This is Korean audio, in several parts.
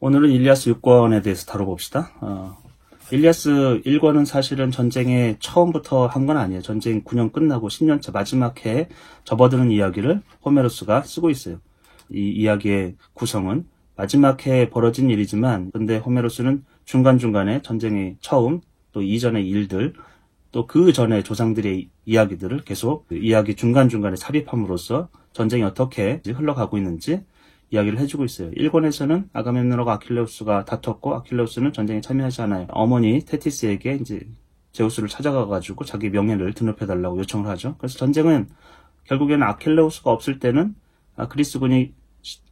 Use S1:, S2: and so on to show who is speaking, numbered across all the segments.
S1: 오늘은 일리아스 6권에 대해서 다뤄봅시다. 일리아스 1권은 사실은 전쟁의 처음부터 한 건 아니에요. 전쟁 9년 끝나고 10년차 마지막 해에 접어드는 이야기를 호메로스가 쓰고 있어요. 이 이야기의 구성은 마지막 해에 벌어진 일이지만 근데 호메로스는 중간중간에 전쟁의 처음 또 이전의 일들 또 그 전에 조상들의 이야기들을 계속 이야기 중간중간에 삽입함으로써 전쟁이 어떻게 흘러가고 있는지 이야기를 해주고 있어요. 1권에서는 아가멤논과 아킬레우스가 다퉜고 아킬레우스는 전쟁에 참여하지 않아요. 어머니 테티스에게 이제 제우스를 찾아가가지고 자기 명예를 드높여달라고 요청을 하죠. 그래서 전쟁은 결국에는 아킬레우스가 없을 때는 그리스군이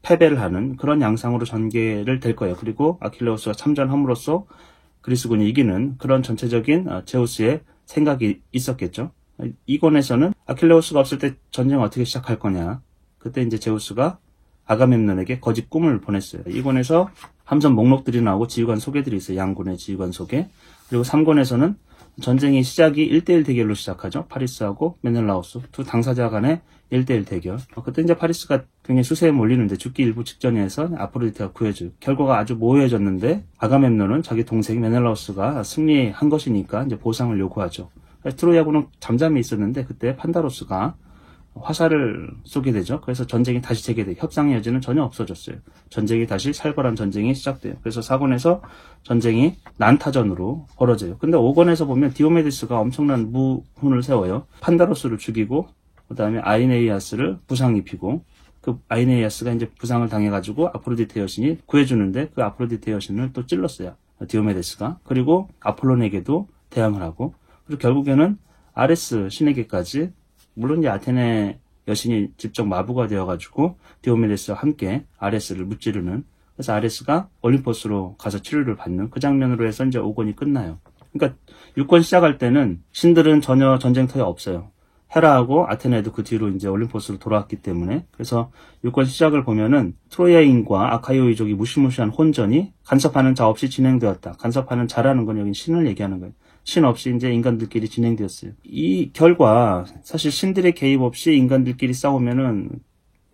S1: 패배를 하는 그런 양상으로 전개를 될 거예요. 그리고 아킬레우스가 참전함으로써 그리스군이 이기는 그런 전체적인 제우스의 생각이 있었겠죠. 2권에서는 아킬레우스가 없을 때 전쟁을 어떻게 시작할 거냐. 그때 이제 제우스가 아가멤논에게 거짓 꿈을 보냈어요. 2권에서 함선 목록들이 나오고 지휘관 소개들이 있어요. 양군의 지휘관 소개. 그리고 3권에서는 전쟁의 시작이 1대1 대결로 시작하죠. 파리스하고 메넬라우스 두 당사자 간의 1대1 대결. 그때 이제 파리스가 굉장히 수세에 몰리는데 죽기 일부 직전에서 아프로디테가 구해줘요. 결과가 아주 모호해졌는데 아가멤논은 자기 동생 메넬라우스가 승리한 것이니까 이제 보상을 요구하죠. 트로이아군은 잠잠히 있었는데 그때 판다로스가 화살을 쏘게 되죠. 그래서 전쟁이 다시 재개돼요. 협상의 여지는 전혀 없어졌어요. 전쟁이 다시 살벌한 전쟁이 시작돼요. 그래서 4권에서 전쟁이 난타전으로 벌어져요. 근데 5권에서 보면 디오메데스가 엄청난 무훈을 세워요. 판다로스를 죽이고 그 다음에 아이네이아스를 부상 입히고 그 아이네이아스가 이제 부상을 당해가지고 아프로디테 여신이 구해주는데 그 아프로디테 여신을 또 찔렀어요. 디오메데스가. 그리고 아폴론에게도 대항을 하고 그리고 결국에는 아레스 신에게까지 물론 이제 아테네 여신이 직접 마부가 되어가지고 디오메데스와 함께 아레스를 무찌르는 그래서 아레스가 올림포스로 가서 치료를 받는 그 장면으로 해서 이제 5권이 끝나요. 그러니까 6권 시작할 때는 신들은 전혀 전쟁터에 없어요. 헤라하고 아테네도 그 뒤로 이제 올림포스로 돌아왔기 때문에 그래서 6권 시작을 보면은 트로이아인과 아카이오이족이 무시무시한 혼전이 간섭하는 자 없이 진행되었다. 간섭하는 자라는 건 여기 신을 얘기하는 거예요. 신 없이 이제 인간들끼리 진행되었어요. 이 결과 사실 신들의 개입 없이 인간들끼리 싸우면은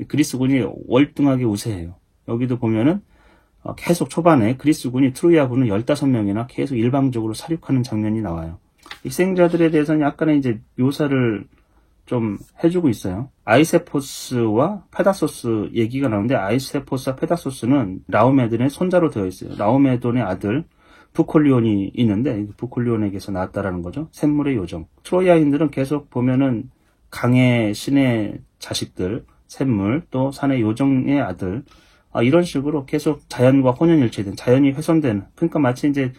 S1: 그리스군이 월등하게 우세해요. 여기도 보면은 계속 초반에 그리스군이 트로이아군을 15명이나 계속 일방적으로 사륙하는 장면이 나와요. 희생자들에 대해서는 약간의 이제 묘사를 좀 해주고 있어요. 아이세포스와 페다소스 얘기가 나오는데 아이세포스와 페다소스는 라오메돈의 손자로 되어 있어요. 라오메돈의 아들 부콜리온이 있는데 부콜리온에게서 나왔다라는 거죠. 샘물의 요정. 트로이아인들은 계속 보면은 강의 신의 자식들, 샘물, 또 산의 요정의 아들 이런 식으로 계속 자연과 혼연일체된 자연이 훼손되는 그러니까 마치 이제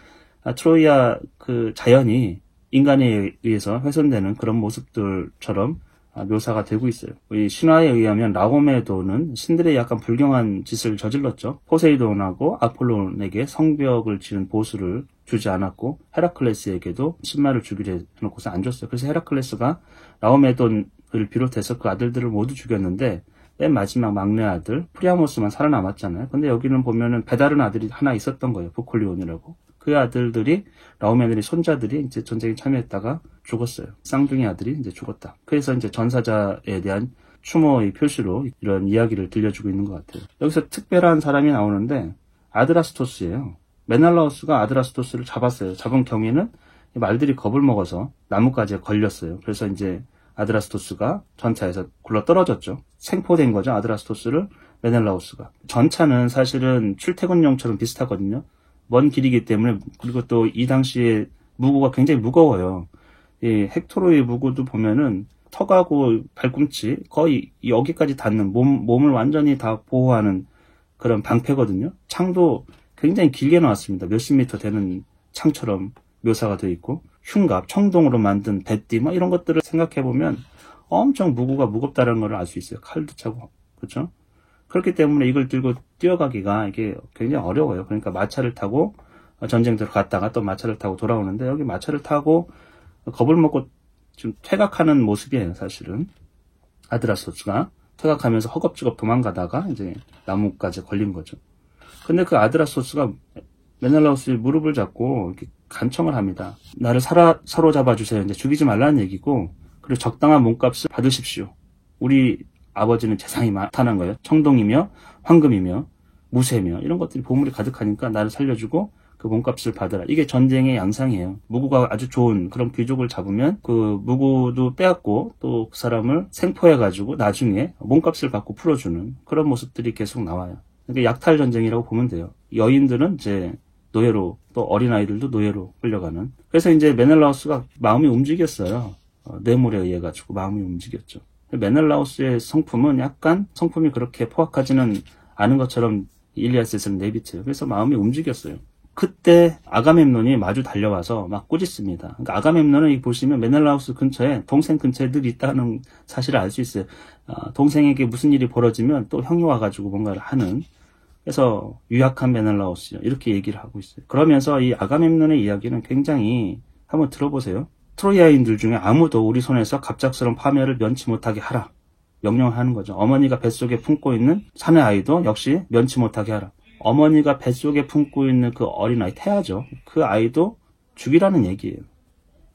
S1: 트로이아 그 자연이 인간에 의해서 훼손되는 그런 모습들처럼 묘사가 되고 있어요. 이 신화에 의하면 라오메도는 신들의 약간 불경한 짓을 저질렀죠. 포세이돈하고 아폴론에게 성벽을 지은 보수를 주지 않았고 헤라클레스에게도 신마를 주기로 해놓고서 안 줬어요. 그래서 헤라클레스가 라오메돈을 비롯해서 그 아들들을 모두 죽였는데 맨 마지막 막내 아들 프리아모스만 살아남았잖아요. 근데 여기는 보면은 배다른 아들이 하나 있었던 거예요. 부콜리온이라고. 그 아들들이 라오메돈의 손자들이 이제 전쟁에 참여했다가 죽었어요. 쌍둥이 아들이 이제 죽었다. 그래서 이제 전사자에 대한 추모의 표시로 이런 이야기를 들려주고 있는 것 같아요. 여기서 특별한 사람이 나오는데 아드라스토스예요. 메넬라우스가 아드라스토스를 잡았어요. 잡은 경위는 말들이 겁을 먹어서 나뭇가지에 걸렸어요. 그래서 이제 아드라스토스가 전차에서 굴러 떨어졌죠. 생포된 거죠. 아드라스토스를 메넬라우스가. 전차는 사실은 출퇴근용처럼 비슷하거든요. 먼 길이기 때문에 그리고 또 이 당시에 무구가 굉장히 무거워요. 이 헥토로의 무구도 보면은 턱하고 발꿈치 거의 여기까지 닿는 몸을 완전히 다 보호하는 그런 방패거든요. 창도 굉장히 길게 나왔습니다. 몇십 미터 되는 창처럼 묘사가 되어 있고 흉갑, 청동으로 만든 배띠 이런 것들을 생각해보면 엄청 무구가 무겁다는 걸 알 수 있어요. 칼도 차고 그렇죠? 그렇기 때문에 이걸 들고 뛰어가기가 이게 굉장히 어려워요. 그러니까 마차를 타고 전쟁터로 갔다가 또 마차를 타고 돌아오는데 여기 마차를 타고 겁을 먹고 좀 퇴각하는 모습이에요. 사실은 아드라스토스가 퇴각하면서 허겁지겁 도망가다가 이제 나뭇가지에 걸린 거죠. 근데 그 아드라스토스가 메넬라우스의 무릎을 잡고 이렇게 간청을 합니다. 나를 사로잡아 주세요. 이제 죽이지 말라는 얘기고 그리고 적당한 몸값을 받으십시오. 우리 아버지는 재산이 많다는 거예요. 청동이며 황금이며 무쇠며 이런 것들이 보물이 가득하니까 나를 살려주고 그 몸값을 받아라. 이게 전쟁의 양상이에요. 무구가 아주 좋은 그런 귀족을 잡으면 그 무구도 빼앗고 또 그 사람을 생포해가지고 나중에 몸값을 받고 풀어주는 그런 모습들이 계속 나와요. 그러니까 약탈 전쟁이라고 보면 돼요. 여인들은 이제 노예로, 또 어린아이들도 노예로 끌려가는. 그래서 이제 메넬라우스가 마음이 움직였어요. 뇌물에 의해 가지고 마음이 움직였죠. 메넬라우스의 성품은 약간 성품이 그렇게 포악하지는 않은 것처럼 일리아스에서는 내비쳐요. 그래서 마음이 움직였어요. 그때 아가멤논이 마주 달려와서 막 꾸짖습니다. 그러니까 아가멤논은 보시면 메넬라우스 근처에, 동생 근처에 늘 있다는 사실을 알 수 있어요. 동생에게 무슨 일이 벌어지면 또 형이 와가지고 뭔가를 하는. 그래서 유약한 메넬라우스 이렇게 얘기를 하고 있어요. 그러면서 이 아가멤논의 이야기는 굉장히 한번 들어보세요. 트로이아인들 중에 아무도 우리 손에서 갑작스러운 파멸을 면치 못하게 하라. 명령을 하는 거죠. 어머니가 뱃속에 품고 있는 사내 아이도 역시 면치 못하게 하라. 어머니가 뱃속에 품고 있는 그 어린아이, 태아죠. 그 아이도 죽이라는 얘기예요.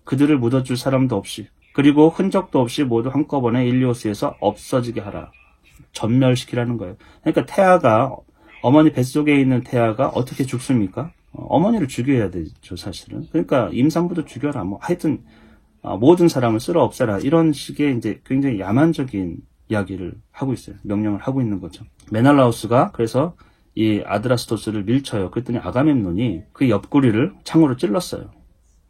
S1: 그들을 묻어줄 사람도 없이, 그리고 흔적도 없이 모두 한꺼번에 일리오스에서 없어지게 하라. 전멸시키라는 거예요. 그러니까 태아가, 어머니 뱃속에 있는 태아가 어떻게 죽습니까? 어머니를 죽여야 되죠, 사실은. 그러니까 임산부도 죽여라. 뭐 하여튼 모든 사람을 쓸어 없애라. 이런 식의 이제 굉장히 야만적인 이야기를 하고 있어요. 명령을 하고 있는 거죠. 메넬라우스가 그래서 이 아드라스토스를 밀쳐요. 그랬더니 아가멤논이 그 옆구리를 창으로 찔렀어요.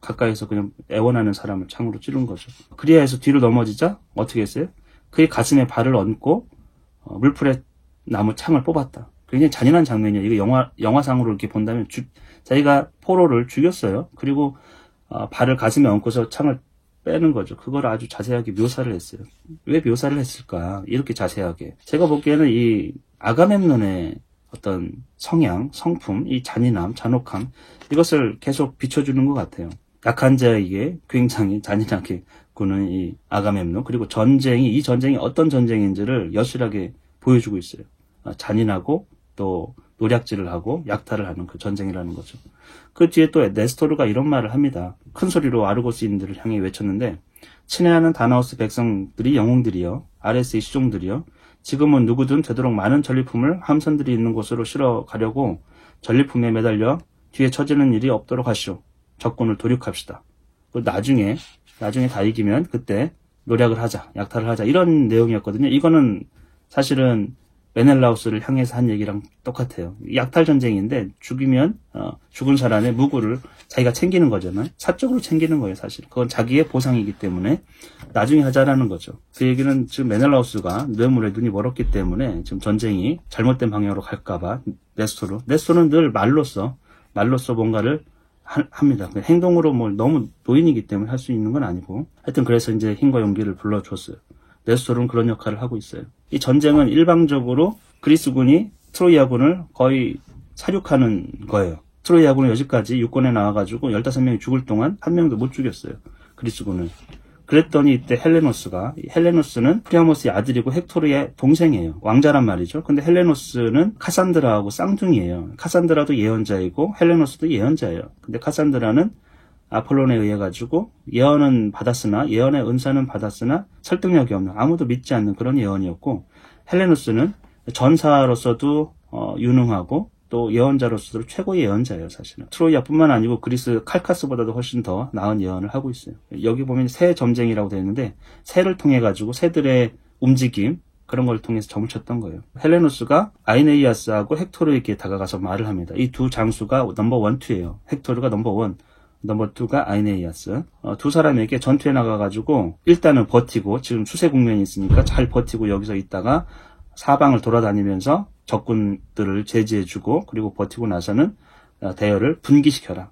S1: 가까이서 그냥 애원하는 사람을 창으로 찌른 거죠. 그리하여서 뒤로 넘어지자 어떻게 했어요? 그의 가슴에 발을 얹고 물풀에 나무 창을 뽑았다. 굉장히 잔인한 장면이에요. 이거 영화상으로 이렇게 본다면 자기가 포로를 죽였어요. 그리고 발을 가슴에 얹고서 창을 빼는 거죠. 그걸 아주 자세하게 묘사를 했어요. 왜 묘사를 했을까? 이렇게 자세하게. 제가 보기에는 이 아가멤논의 어떤 성향, 성품, 이 잔인함, 잔혹함, 이것을 계속 비춰주는 것 같아요. 약한 자에게 굉장히 잔인하게 구는 이 아가멤논, 그리고 이 전쟁이 어떤 전쟁인지를 여실하게 보여주고 있어요. 잔인하고 또 노략질을 하고 약탈을 하는 그 전쟁이라는 거죠. 그 뒤에 또 네스토르가 이런 말을 합니다. 큰 소리로 아르고스인들을 향해 외쳤는데, 친애하는 다나우스 백성들이 영웅들이여, 아레스의 시종들이여, 지금은 누구든 되도록 많은 전리품을 함선들이 있는 곳으로 실어 가려고 전리품에 매달려 뒤에 처지는 일이 없도록 하시오. 적군을 도륙합시다. 나중에 다 이기면 그때 노략을 하자, 약탈을 하자, 이런 내용이었거든요. 이거는 사실은 메넬라우스를 향해서 한 얘기랑 똑같아요. 약탈 전쟁인데 죽이면 죽은 사람의 무구를 자기가 챙기는 거잖아요. 사적으로 챙기는 거예요, 사실. 그건 자기의 보상이기 때문에 나중에 하자라는 거죠. 그 얘기는 지금 메넬라우스가 뇌물에 눈이 멀었기 때문에 지금 전쟁이 잘못된 방향으로 갈까봐 네스토르는 늘 말로써 뭔가를 합니다. 행동으로 뭐 너무 노인이기 때문에 할 수 있는 건 아니고, 하여튼 그래서 이제 힘과 용기를 불러줬어요. 네스토르는 그런 역할을 하고 있어요. 이 전쟁은 일방적으로 그리스군이 트로이아군을 거의 사륙하는 거예요. 트로이아군은 여지까지 육군에 나와가지고 15명이 죽을 동안 한 명도 못 죽였어요. 그리스군을. 그랬더니 이때 헬레노스는 프리아모스의 아들이고 헥토르의 동생이에요. 왕자란 말이죠. 근데 헬레노스는 카산드라하고 쌍둥이에요. 카산드라도 예언자이고 헬레노스도 예언자예요. 근데 카산드라는 아폴론에 의해 가지고 예언의 은사는 받았으나 설득력이 없는, 아무도 믿지 않는 그런 예언이었고, 헬레누스는 전사로서도 유능하고 또 예언자로서도 최고의 예언자예요, 사실은. 트로이아뿐만 아니고 그리스 칼카스보다도 훨씬 더 나은 예언을 하고 있어요. 여기 보면 새 점쟁이라고 되어 있는데, 새를 통해 가지고 새들의 움직임, 그런 걸 통해서 점을 쳤던 거예요. 헬레누스가 아이네이아스하고 헥토르에게 다가가서 말을 합니다. 이 두 장수가 넘버 1, 2예요. 헥토르가 넘버 1, 넘버 2가 아이네이아스. 두 사람에게 전투에 나가가지고 일단은 버티고, 지금 수세 국면이 있으니까 잘 버티고 여기서 있다가 사방을 돌아다니면서 적군들을 제지해주고, 그리고 버티고 나서는 대열을 분기시켜라.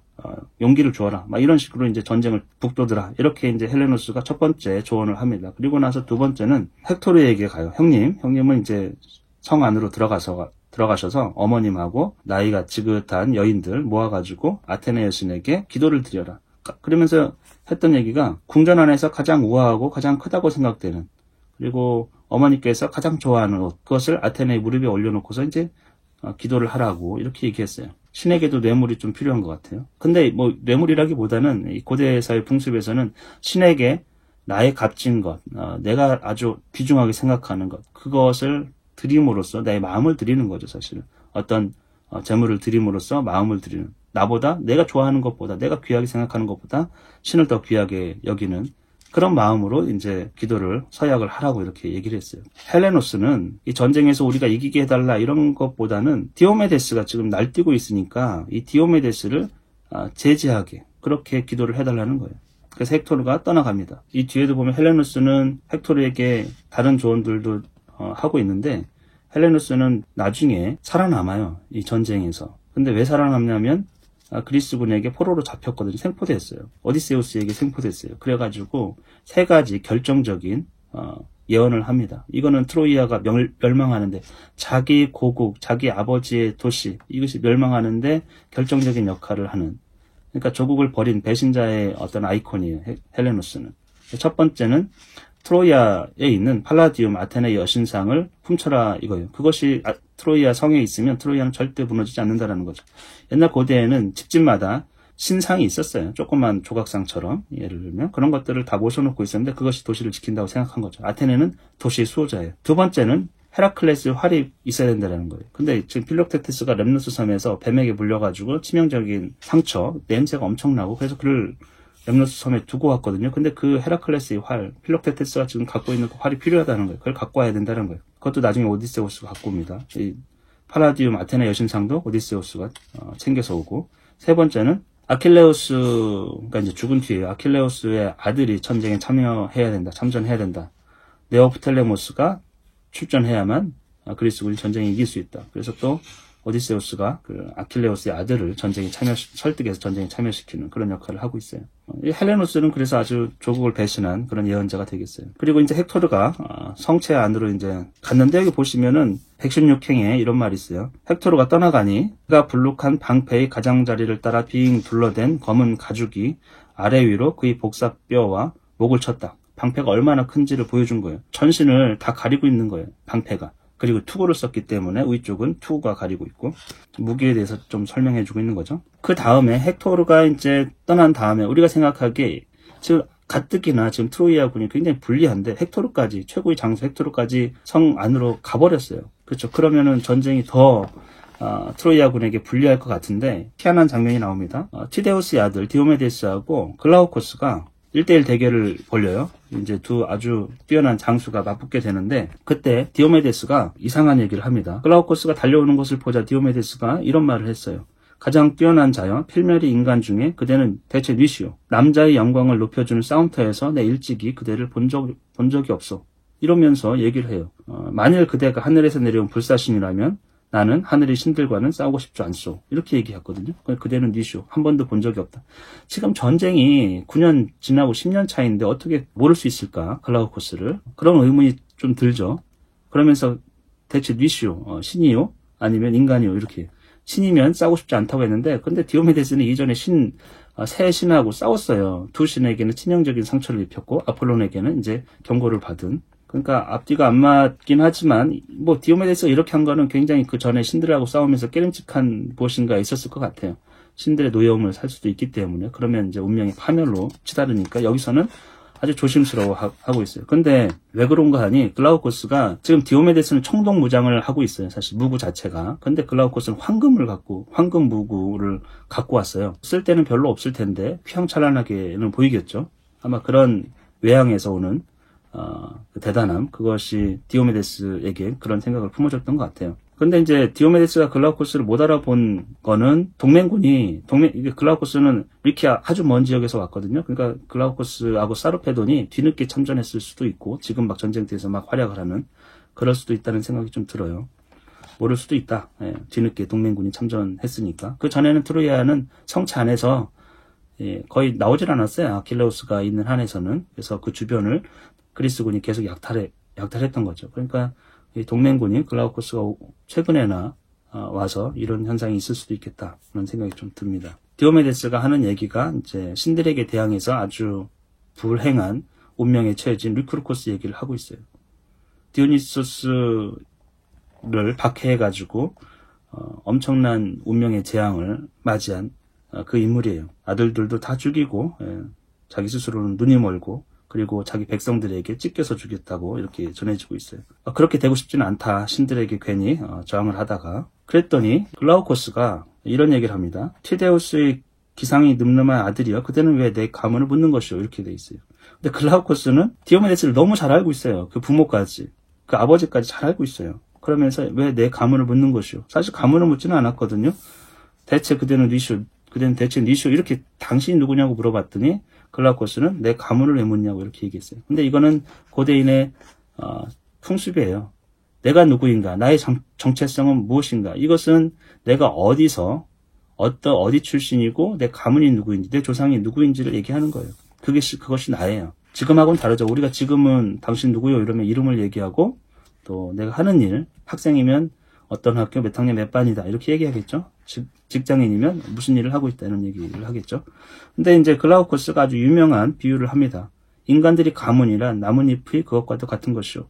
S1: 용기를 주어라. 막 이런 식으로 이제 전쟁을 북돋으라. 이렇게 이제 헬레누스가 첫 번째 조언을 합니다. 그리고 나서 두 번째는 헥토르에게 가요. 형님은 이제 성 안으로 들어가셔서 어머님하고 나이가 지긋한 여인들 모아가지고 아테네 여신에게 기도를 드려라. 그러면서 했던 얘기가, 궁전 안에서 가장 우아하고 가장 크다고 생각되는, 그리고 어머니께서 가장 좋아하는 옷, 그것을 아테네의 무릎에 올려놓고서 이제 기도를 하라고 이렇게 얘기했어요. 신에게도 뇌물이 좀 필요한 것 같아요. 근데 뭐 뇌물이라기보다는 이 고대사의 풍습에서는 신에게 나의 값진 것, 내가 아주 귀중하게 생각하는 것, 그것을 드림으로써 내 마음을 드리는 거죠, 사실은. 어떤 제물을 드림으로써 마음을 드리는, 나보다 내가 좋아하는 것보다, 내가 귀하게 생각하는 것보다 신을 더 귀하게 여기는 그런 마음으로 이제 기도를 서약을 하라고 이렇게 얘기를 했어요. 헬레노스는 이 전쟁에서 우리가 이기게 해달라 이런 것보다는 디오메데스가 지금 날뛰고 있으니까 이 디오메데스를 제지하게 그렇게 기도를 해달라는 거예요. 그래서 헥토르가 떠나갑니다. 이 뒤에도 보면 헬레노스는 헥토르에게 다른 조언들도 하고 있는데, 헬레노스는 나중에 살아남아요. 이 전쟁에서. 근데 왜 살아남냐면 그리스군에게 포로로 잡혔거든요. 생포됐어요. 오디세우스에게 생포됐어요. 그래가지고 세 가지 결정적인 예언을 합니다. 이거는 트로이아가 멸망하는데, 자기 고국, 자기 아버지의 도시, 이것이 멸망하는데 결정적인 역할을 하는, 그러니까 조국을 버린 배신자의 어떤 아이콘이에요. 헬레노스는. 첫 번째는 트로이아에 있는 팔라디움 아테네 여신상을 훔쳐라 이거예요. 그것이 트로이아 성에 있으면 트로이아는 절대 무너지지 않는다라는 거죠. 옛날 고대에는 집집마다 신상이 있었어요. 조그만 조각상처럼, 예를 들면 그런 것들을 다 모셔놓고 있었는데 그것이 도시를 지킨다고 생각한 거죠. 아테네는 도시의 수호자예요. 두 번째는 헤라클레스의 활이 있어야 된다는 거예요. 근데 지금 필록테티스가 렘노스 섬에서 뱀에게 물려가지고 치명적인 상처, 냄새가 엄청나고, 그래서 그를 렘노스 섬에 두고 왔거든요. 근데 그 헤라클레스의 활, 필록테티스가 지금 갖고 있는 그 활이 필요하다는 거예요. 그걸 갖고 와야 된다는 거예요. 그것도 나중에 오디세우스가 갖고 옵니다. 이 팔라디움 아테네 여신상도 오디세우스가 챙겨서 오고, 세 번째는 아킬레우스가 이제 죽은 뒤에 아킬레우스의 아들이 전쟁에 참여해야 된다, 참전해야 된다. 네오프텔레모스가 출전해야만 그리스군이 전쟁에 이길 수 있다. 그래서 또 오디세우스가 그 아킬레우스의 아들을 전쟁에 설득해서 전쟁에 참여시키는 그런 역할을 하고 있어요. 이 헬레노스는 그래서 아주 조국을 배신한 그런 예언자가 되겠어요. 그리고 이제 헥토르가 성체 안으로 이제 갔는데, 여기 보시면은 116행에 이런 말이 있어요. 헥토르가 떠나가니 그가 불룩한 방패의 가장자리를 따라 빙 둘러댄 검은 가죽이 아래 위로 그의 복사뼈와 목을 쳤다. 방패가 얼마나 큰지를 보여준 거예요. 전신을 다 가리고 있는 거예요, 방패가. 그리고 투구를 썼기 때문에 위쪽은 투구가 가리고 있고, 무기에 대해서 좀 설명해주고 있는 거죠. 그 다음에 헥토르가 이제 떠난 다음에 우리가 생각하기에 지금 가뜩이나 지금 트로이아군이 굉장히 불리한데 헥토르까지, 최고의 장수 헥토르까지 성 안으로 가버렸어요. 그렇죠. 그러면은 전쟁이 더 트로이아군에게 불리할 것 같은데, 희한한 장면이 나옵니다. 티데우스의 아들 디오메데스하고 글라우코스가 1대1 대결을 벌려요. 이제 두 아주 뛰어난 장수가 맞붙게 되는데, 그때 디오메데스가 이상한 얘기를 합니다. 글라우코스가 달려오는 것을 보자 디오메데스가 이런 말을 했어요. 가장 뛰어난 자여 필멸의 인간 중에 그대는 대체 뉘시오. 남자의 영광을 높여주는 싸움터에서 내 일찍이 그대를 본 적이 없어. 이러면서 얘기를 해요. 만일 그대가 하늘에서 내려온 불사신이라면 나는 하늘의 신들과는 싸우고 싶지 않소. 이렇게 얘기했거든요. 그대는 뉘시오. 한 번도 본 적이 없다. 지금 전쟁이 9년 지나고 10년 차인데 어떻게 모를 수 있을까? 글라우코스를. 그런 의문이 좀 들죠. 그러면서 대체 뉘시오. 신이요? 아니면 인간이요? 이렇게. 신이면 싸우고 싶지 않다고 했는데, 근데 디오메데스는 이전에 새 신하고 싸웠어요. 두 신에게는 치명적인 상처를 입혔고, 아폴론에게는 이제 경고를 받은. 그러니까 앞뒤가 안 맞긴 하지만, 뭐 디오메데스가 이렇게 한 거는 굉장히 그 전에 신들하고 싸우면서 깨름직한 무엇인가 있었을 것 같아요. 신들의 노여움을 살 수도 있기 때문에. 그러면 이제 운명의 파멸로 치달으니까 여기서는 아주 조심스러워하고 있어요. 근데 왜 그런가 하니, 글라우코스가 지금 디오메데스는 청동무장을 하고 있어요. 사실 무구 자체가. 근데 글라우코스는 황금 무구를 갖고 왔어요. 쓸 때는 별로 없을 텐데 휘황찬란하게는 보이겠죠. 아마 그런 외향에서 오는 대단함, 그것이 디오메데스에게 그런 생각을 품어줬던 것 같아요. 근데 이제 디오메데스가 글라우코스를 못 알아본 거는 글라우코스는 리키아 아주 먼 지역에서 왔거든요. 그러니까 글라우코스하고 사르페돈이 뒤늦게 참전했을 수도 있고, 지금 막 전쟁터에서 막 활약을 하는, 그럴 수도 있다는 생각이 좀 들어요. 모를 수도 있다. 예, 뒤늦게 동맹군이 참전했으니까. 그 전에는 트로이아는 성체 안에서 거의 나오질 않았어요. 아킬레우스가 있는 한에서는. 그래서 그 주변을 그리스군이 계속 약탈했던 거죠. 그러니까 이 동맹군이 글라우코스가 최근에나 와서 이런 현상이 있을 수도 있겠다, 그런 생각이 좀 듭니다. 디오메데스가 하는 얘기가 이제 신들에게 대항해서 아주 불행한 운명에 처해진 류크르코스 얘기를 하고 있어요. 디오니소스를 박해해가지고 엄청난 운명의 재앙을 맞이한 그 인물이에요. 아들들도 다 죽이고, 자기 스스로는 눈이 멀고, 그리고 자기 백성들에게 찢겨서 죽였다고 이렇게 전해지고 있어요. 그렇게 되고 싶지는 않다. 신들에게 괜히 저항을 하다가 그랬더니 글라우코스가 이런 얘기를 합니다. 티데우스의 기상이 늠름한 아들이여 그대는 왜 내 가문을 묻는 것이오 이렇게 돼 있어요. 근데 글라우코스는 디오메데스를 너무 잘 알고 있어요. 그 부모까지 그 아버지까지 잘 알고 있어요. 그러면서 왜 내 가문을 묻는 것이오. 사실 가문을 묻지는 않았거든요. 대체 그대는 대체 니시오 이렇게 당신이 누구냐고 물어봤더니 글라우코스는 내 가문을 왜 묻냐고 이렇게 얘기했어요. 근데 이거는 고대인의 풍습이에요. 내가 누구인가, 나의 정체성은 무엇인가, 이것은 내가 어디서 어디 출신이고 내 가문이 누구인지 내 조상이 누구인지를 얘기하는 거예요. 그것이 나예요. 지금하고는 다르죠. 우리가 지금은 당신 누구요 이러면 이름을 얘기하고 또 내가 하는 일, 학생이면 어떤 학교 몇 학년 몇 반이다 이렇게 얘기하겠죠. 직장인이면 무슨 일을 하고 있다 이런 얘기를 하겠죠. 근데 이제 글라우코스가 아주 유명한 비유를 합니다. 인간들이 가문이란 나뭇잎의 그것과도 같은 것이오.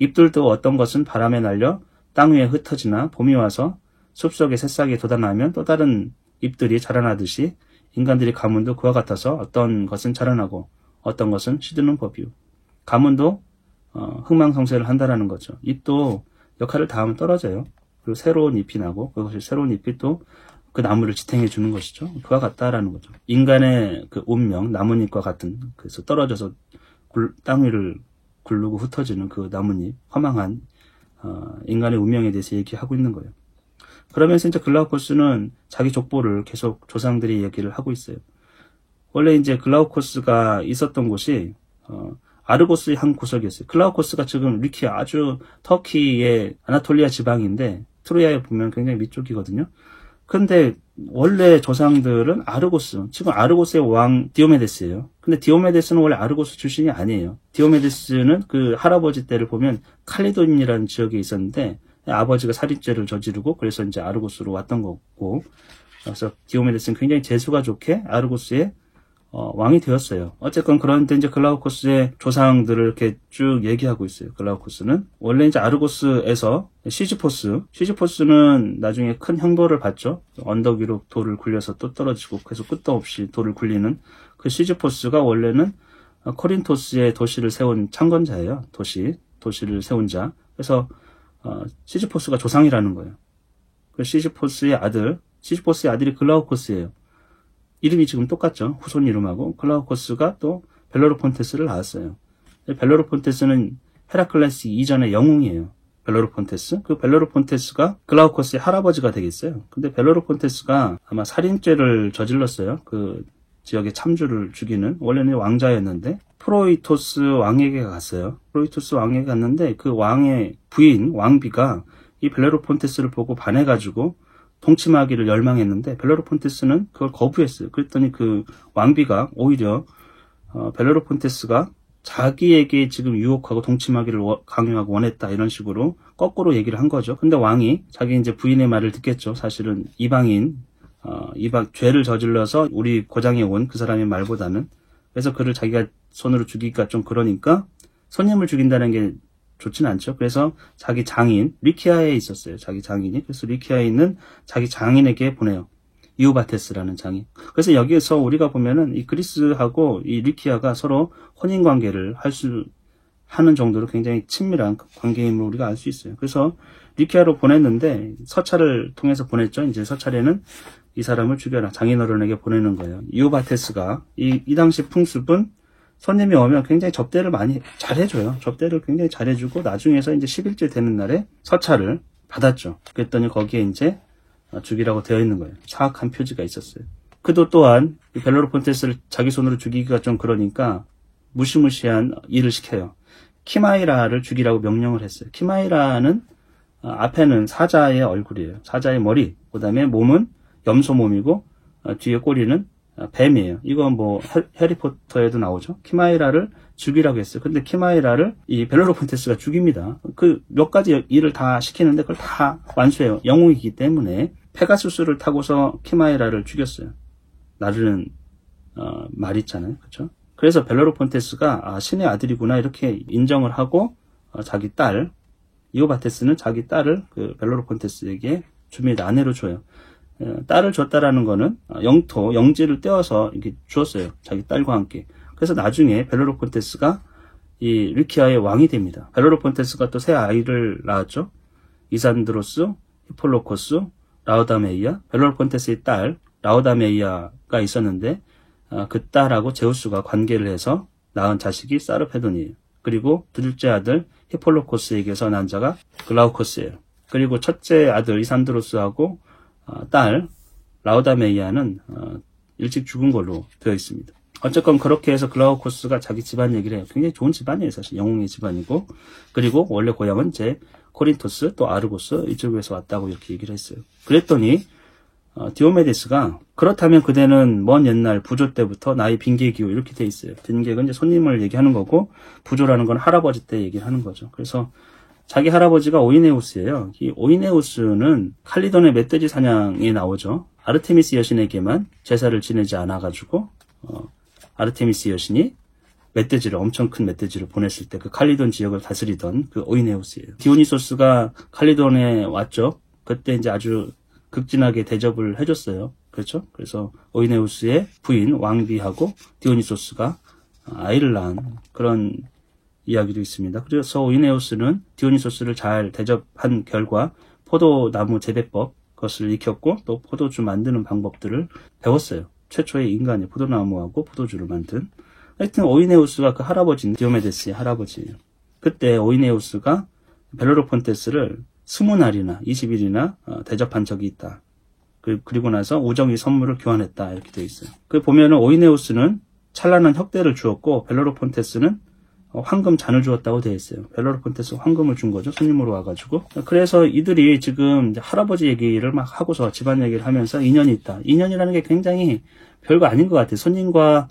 S1: 잎들도 어떤 것은 바람에 날려 땅 위에 흩어지나 봄이 와서 숲속의 새싹이 돋아나면 또 다른 잎들이 자라나듯이 인간들이 가문도 그와 같아서 어떤 것은 자라나고 어떤 것은 시드는 법이오. 가문도 흥망성쇠를 한다라는 거죠. 잎도 역할을 다하면 떨어져요. 그리고 새로운 잎이 나고 그것이 새로운 잎이 또 그 나무를 지탱해 주는 것이죠. 그와 같다라는 거죠. 인간의 그 운명, 나뭇잎과 같은 그래서 떨어져서 땅 위를 굴르고 흩어지는 그 나뭇잎, 허망한 인간의 운명에 대해서 얘기하고 있는 거예요. 그러면서 이제 글라우코스는 자기 족보를 계속 조상들이 얘기를 하고 있어요. 원래 이제 글라우코스가 있었던 곳이 아르고스의 한 구석이었어요. 글라우코스가 지금 리키아 아주 터키의 아나톨리아 지방인데 트로이아에 보면 굉장히 밑쪽이거든요. 근데 원래 조상들은 아르고스, 지금 아르고스의 왕 디오메데스예요. 근데 디오메데스는 원래 아르고스 출신이 아니에요. 디오메데스는 그 할아버지 때를 보면 칼리돈이라는 지역에 있었는데 아버지가 살인죄를 저지르고 그래서 이제 아르고스로 왔던 거고, 그래서 디오메데스는 굉장히 재수가 좋게 아르고스의 왕이 되었어요. 어쨌건 그런데 이제 글라우코스의 조상들을 이렇게 쭉 얘기하고 있어요. 글라우코스는 원래 이제 아르고스에서 시지포스는 나중에 큰 형벌을 받죠. 언덕 위로 돌을 굴려서 또 떨어지고 계속 끝도 없이 돌을 굴리는 그 시지포스가 원래는 코린토스의 도시를 세운 창건자예요. 도시를 세운 자. 그래서 시지포스가 조상이라는 거예요. 그 시지포스의 아들이 글라우코스예요. 이름이 지금 똑같죠. 후손 이름하고. 글라우코스가 또 벨로르폰테스를 낳았어요. 벨로르폰테스는 헤라클레스 이전의 영웅이에요. 벨로르폰테스. 그 벨로르폰테스가 글라우코스의 할아버지가 되겠어요. 근데 벨로르폰테스가 아마 살인죄를 저질렀어요. 그 지역의 참주를 죽이는. 원래는 왕자였는데 프로이토스 왕에게 갔어요. 프로이토스 왕에게 갔는데 그 왕의 부인 왕비가 이 벨로르폰테스를 보고 반해가지고 동침하기를 열망했는데 벨로르폰테스는 그걸 거부했어요. 그랬더니 그 왕비가 오히려 벨로르폰테스가 자기에게 지금 유혹하고 동침하기를 강요하고 원했다 이런 식으로 거꾸로 얘기를 한 거죠. 근데 왕이 자기 이제 부인의 말을 듣겠죠. 사실은 죄를 저질러서 우리 고장에 온 그 사람의 말보다는. 그래서 그를 자기가 손으로 죽이기가 좀 그러니까 손님을 죽인다는 게 좋지는 않죠. 그래서 자기 장인, 리키아에 있었어요. 자기 장인이. 그래서 리키아에 있는 자기 장인에게 보내요. 이오바테스라는 장인. 그래서 여기에서 우리가 보면은 이 그리스하고 이 리키아가 서로 혼인관계를 하는 정도로 굉장히 친밀한 관계임을 우리가 알 수 있어요. 그래서 리키아로 보냈는데 서찰을 통해서 보냈죠. 이제 서찰에는 이 사람을 죽여라. 장인어른에게 보내는 거예요. 이오바테스가 이 당시 풍습은 손님이 오면 굉장히 접대를 많이 잘해줘요. 접대를 굉장히 잘해주고 나중에서 이제 10일째 되는 날에 서찰을 받았죠. 그랬더니 거기에 이제 죽이라고 되어 있는 거예요. 사악한 표지가 있었어요. 그도 또한 벨로르폰테스를 자기 손으로 죽이기가 좀 그러니까 무시무시한 일을 시켜요. 키마이라를 죽이라고 명령을 했어요. 키마이라는 앞에는 사자의 얼굴이에요. 사자의 머리, 그 다음에 몸은 염소 몸이고 뒤에 꼬리는 뱀이에요. 이건 뭐 해리포터에도 나오죠. 키마이라를 죽이라고 했어요. 근데 키마이라를 이 벨로르폰테스가 죽입니다. 그 몇 가지 일을 다 시키는데 그걸 다 완수해요. 영웅이기 때문에 페가수스를 타고서 키마이라를 죽였어요. 나르는 말 있잖아요. 그렇죠? 그래서 벨로르폰테스가 신의 아들이구나 이렇게 인정을 하고 자기 딸 이오바테스는 자기 딸을 그 벨로르폰테스에게 줍니다. 아내로 줘요. 딸을 줬다라는 거는 영지를 떼어서 이렇게 주었어요. 자기 딸과 함께. 그래서 나중에 벨로르폰테스가 이 리키아의 왕이 됩니다. 벨로르폰테스가 또 새 아이를 낳았죠. 이산드로스 히폴로코스, 라우다메이아, 벨로폰테스의 딸 라우다메이아가 있었는데 그 딸하고 제우스가 관계를 해서 낳은 자식이 사르페돈이에요. 그리고 둘째 아들 히폴로코스에게서 난 자가 글라우코스예요. 그리고 첫째 아들 이산드로스하고 딸 라우다메이아는 일찍 죽은 걸로 되어 있습니다. 어쨌건 그렇게 해서 글라우코스가 자기 집안 얘기를 해요. 굉장히 좋은 집안이에요. 사실 영웅의 집안이고, 그리고 원래 고향은 제 코린토스 또 아르고스 이쪽에서 왔다고 이렇게 얘기를 했어요. 그랬더니 디오메데스가 그렇다면 그대는 먼 옛날 부조 때부터 나의 빈객이요 이렇게 돼 있어요. 빈객은 이제 손님을 얘기하는 거고, 부조라는 건 할아버지 때 얘기를 하는 거죠. 그래서 자기 할아버지가 오이네우스예요. 이 오이네우스는 칼리돈의 멧돼지 사냥에 나오죠. 아르테미스 여신에게만 제사를 지내지 않아가지고 아르테미스 여신이 멧돼지를, 엄청 큰 멧돼지를 보냈을 때 그 칼리돈 지역을 다스리던 그 오이네우스예요. 디오니소스가 칼리돈에 왔죠. 그때 이제 아주 극진하게 대접을 해줬어요. 그렇죠? 그래서 오이네우스의 부인 왕비하고 디오니소스가 아이를 낳은 그런 이야기도 있습니다. 그래서 오이네우스는 디오니소스를 잘 대접한 결과 포도나무 재배법 그것을 익혔고 또 포도주 만드는 방법들을 배웠어요. 최초의 인간이 포도나무하고 포도주를 만든. 하여튼 오이네우스가 그 할아버지, 디오메데스의 할아버지예요. 그때 오이네우스가 벨로로폰테스를 20날이나 20일이나 대접한 적이 있다. 그리고 나서 우정의 선물을 교환했다 이렇게 되어 있어요. 그 보면은 오이네우스는 찬란한 혁대를 주었고 벨로로폰테스는 황금 잔을 주었다고 되어 있어요. 벨로로폰테스 황금을 준 거죠. 손님으로 와가지고. 그래서 이들이 지금 할아버지 얘기를 막 하고서 집안 얘기를 하면서 인연이 있다. 인연이라는 게 굉장히 별거 아닌 것 같아요. 손님과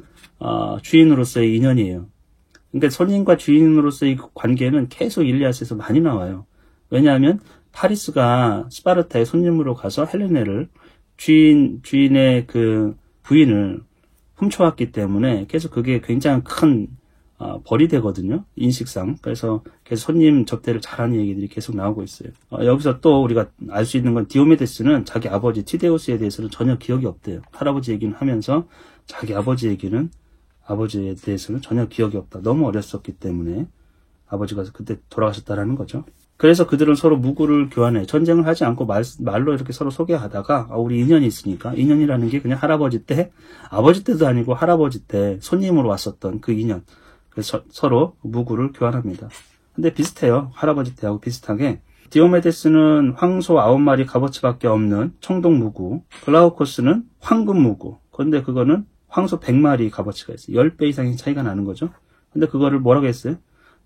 S1: 주인으로서의 인연이에요. 그러니까 손님과 주인으로서의 관계는 계속 일리아스에서 많이 나와요. 왜냐하면 파리스가 스파르타의 손님으로 가서 헬레네를 주인의 그 부인을 훔쳐왔기 때문에 계속 그게 굉장히 큰 벌이 되거든요. 인식상. 그래서 계속 손님 접대를 잘하는 얘기들이 계속 나오고 있어요. 여기서 또 우리가 알 수 있는 건 디오메데스는 자기 아버지 티데우스에 대해서는 전혀 기억이 없대요. 할아버지 얘기는 하면서 자기 아버지에 대해서는 전혀 기억이 없다. 너무 어렸었기 때문에 아버지가 그때 돌아가셨다라는 거죠. 그래서 그들은 서로 무구를 교환해. 전쟁을 하지 않고 말로 이렇게 서로 소개하다가 우리 인연이 있으니까, 인연이라는 게 그냥 할아버지 때, 아버지 때도 아니고 할아버지 때 손님으로 왔었던 그 인연. 그래서 서로 무구를 교환합니다. 근데 비슷해요. 할아버지 때하고 비슷하게. 디오메데스는 황소 9마리 값어치밖에 없는 청동 무구, 글라우코스는 황금 무구. 그런데 그거는 황소 100마리 값어치가 있어요. 10배 이상의 차이가 나는 거죠. 근데 그거를 뭐라고 했어요?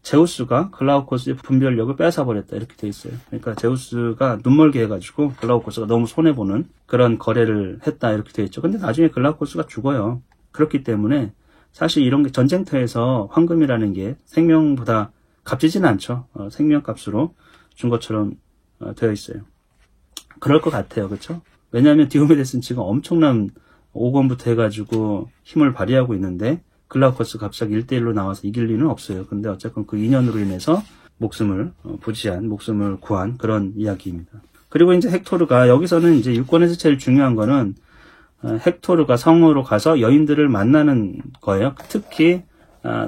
S1: 제우스가 글라우코스의 분별력을 뺏어버렸다 이렇게 돼 있어요. 그러니까 제우스가 눈멀게 해가지고 글라우코스가 너무 손해보는 그런 거래를 했다 이렇게 돼 있죠. 근데 나중에 글라우코스가 죽어요. 그렇기 때문에 사실 이런 게 전쟁터에서 황금이라는 게 생명보다 값지진 않죠. 생명값으로 준 것처럼 되어 있어요. 그럴 것 같아요. 그렇죠? 왜냐하면 디오메데스는 지금 엄청난 5권부터 해가지고 힘을 발휘하고 있는데 글라우코스 갑자기 1대1로 나와서 이길 리는 없어요. 근데 어쨌건 그 인연으로 인해서 목숨을 구한 그런 이야기입니다. 그리고 이제 헥토르가 여기서는 이제 6권에서 제일 중요한 거는 헥토르가 성으로 가서 여인들을 만나는 거예요. 특히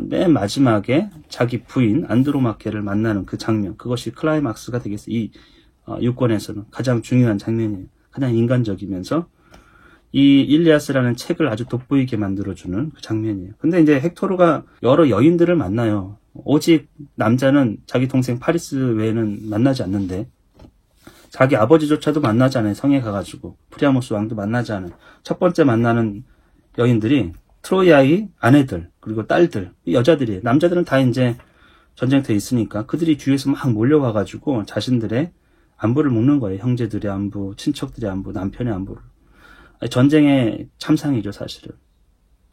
S1: 맨 마지막에 자기 부인 안드로마케를 만나는 그 장면, 그것이 클라이막스가 되겠어요. 이 6권에서는 가장 중요한 장면이에요. 가장 인간적이면서 이 일리아스라는 책을 아주 돋보이게 만들어주는 그 장면이에요. 근데 이제 헥토르가 여러 여인들을 만나요. 오직 남자는 자기 동생 파리스 외에는 만나지 않는데, 자기 아버지조차도 만나지 않아요. 성에 가가지고. 프리아모스 왕도 만나지 않아요. 첫 번째 만나는 여인들이 트로이아의 아내들, 그리고 딸들, 여자들이에요. 남자들은 다 이제 전쟁터에 있으니까 그들이 뒤에서 막 몰려와가지고 자신들의 안부를 묻는 거예요. 형제들의 안부, 친척들의 안부, 남편의 안부를. 전쟁의 참상이죠, 사실은.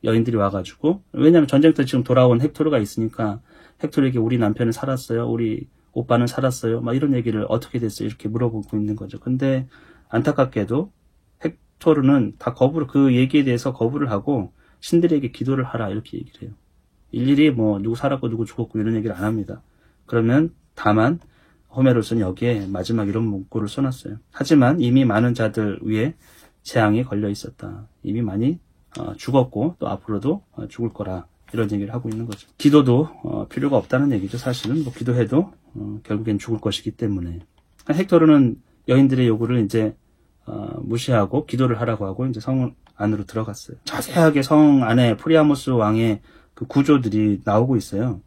S1: 여인들이 와가지고. 왜냐면 전쟁터 지금 돌아온 헥토르가 있으니까 헥토르에게 우리 남편은 살았어요? 우리 오빠는 살았어요? 막 이런 얘기를 어떻게 됐어요? 이렇게 물어보고 있는 거죠. 근데 안타깝게도 헥토르는 다 그 얘기에 대해서 거부를 하고 신들에게 기도를 하라 이렇게 얘기를 해요. 일일이 뭐 누구 살았고 누구 죽었고 이런 얘기를 안 합니다. 그러면 다만 호메로스는 여기에 마지막 이런 문구를 써놨어요. 하지만 이미 많은 자들 위에 재앙이 걸려 있었다. 이미 많이 죽었고 또 앞으로도 죽을 거라 이런 얘기를 하고 있는 거죠. 기도도 필요가 없다는 얘기죠. 사실은 뭐 기도해도 결국엔 죽을 것이기 때문에. 헥토르는 여인들의 요구를 이제 무시하고 기도를 하라고 하고 이제 성 안으로 들어갔어요. 자세하게 성 안에 프리아모스 왕의 그 구조들이 나오고 있어요.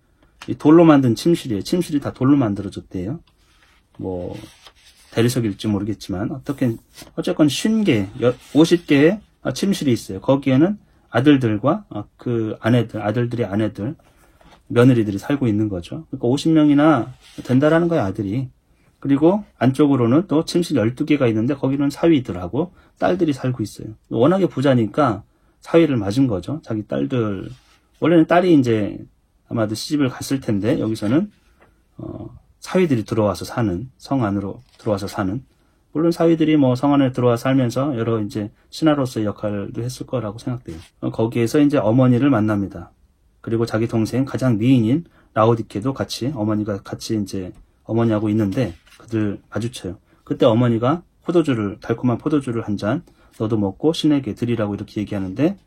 S1: 이 돌로 만든 침실이에요. 침실이 다 돌로 만들어졌대요. 뭐 대리석일지 모르겠지만 어쨌건 50개의 침실이 있어요. 거기에는 아들들과 그 아들들의 아내들, 며느리들이 살고 있는 거죠. 그러니까 50명이나 된다라는 거예요, 아들이. 그리고 안쪽으로는 또 침실 12개가 있는데 거기는 사위들하고 딸들이 살고 있어요. 워낙에 부자니까 사위를 맞은 거죠. 자기 딸들. 원래는 딸이 이제 아마도 시집을 갔을 텐데 여기서는 사위들이 들어와서 사는, 성 안으로 들어와서 사는. 물론 사위들이 뭐 성 안에 들어와 살면서 여러 이제 신하로서의 역할도 했을 거라고 생각돼요. 거기에서 이제 어머니를 만납니다. 그리고 자기 동생 가장 미인인 라오디케도 어머니가 같이 이제 어머니하고 있는데 그들 마주쳐요. 그때 어머니가 달콤한 포도주를 한 잔 너도 먹고 신에게 드리라고 이렇게 얘기하는데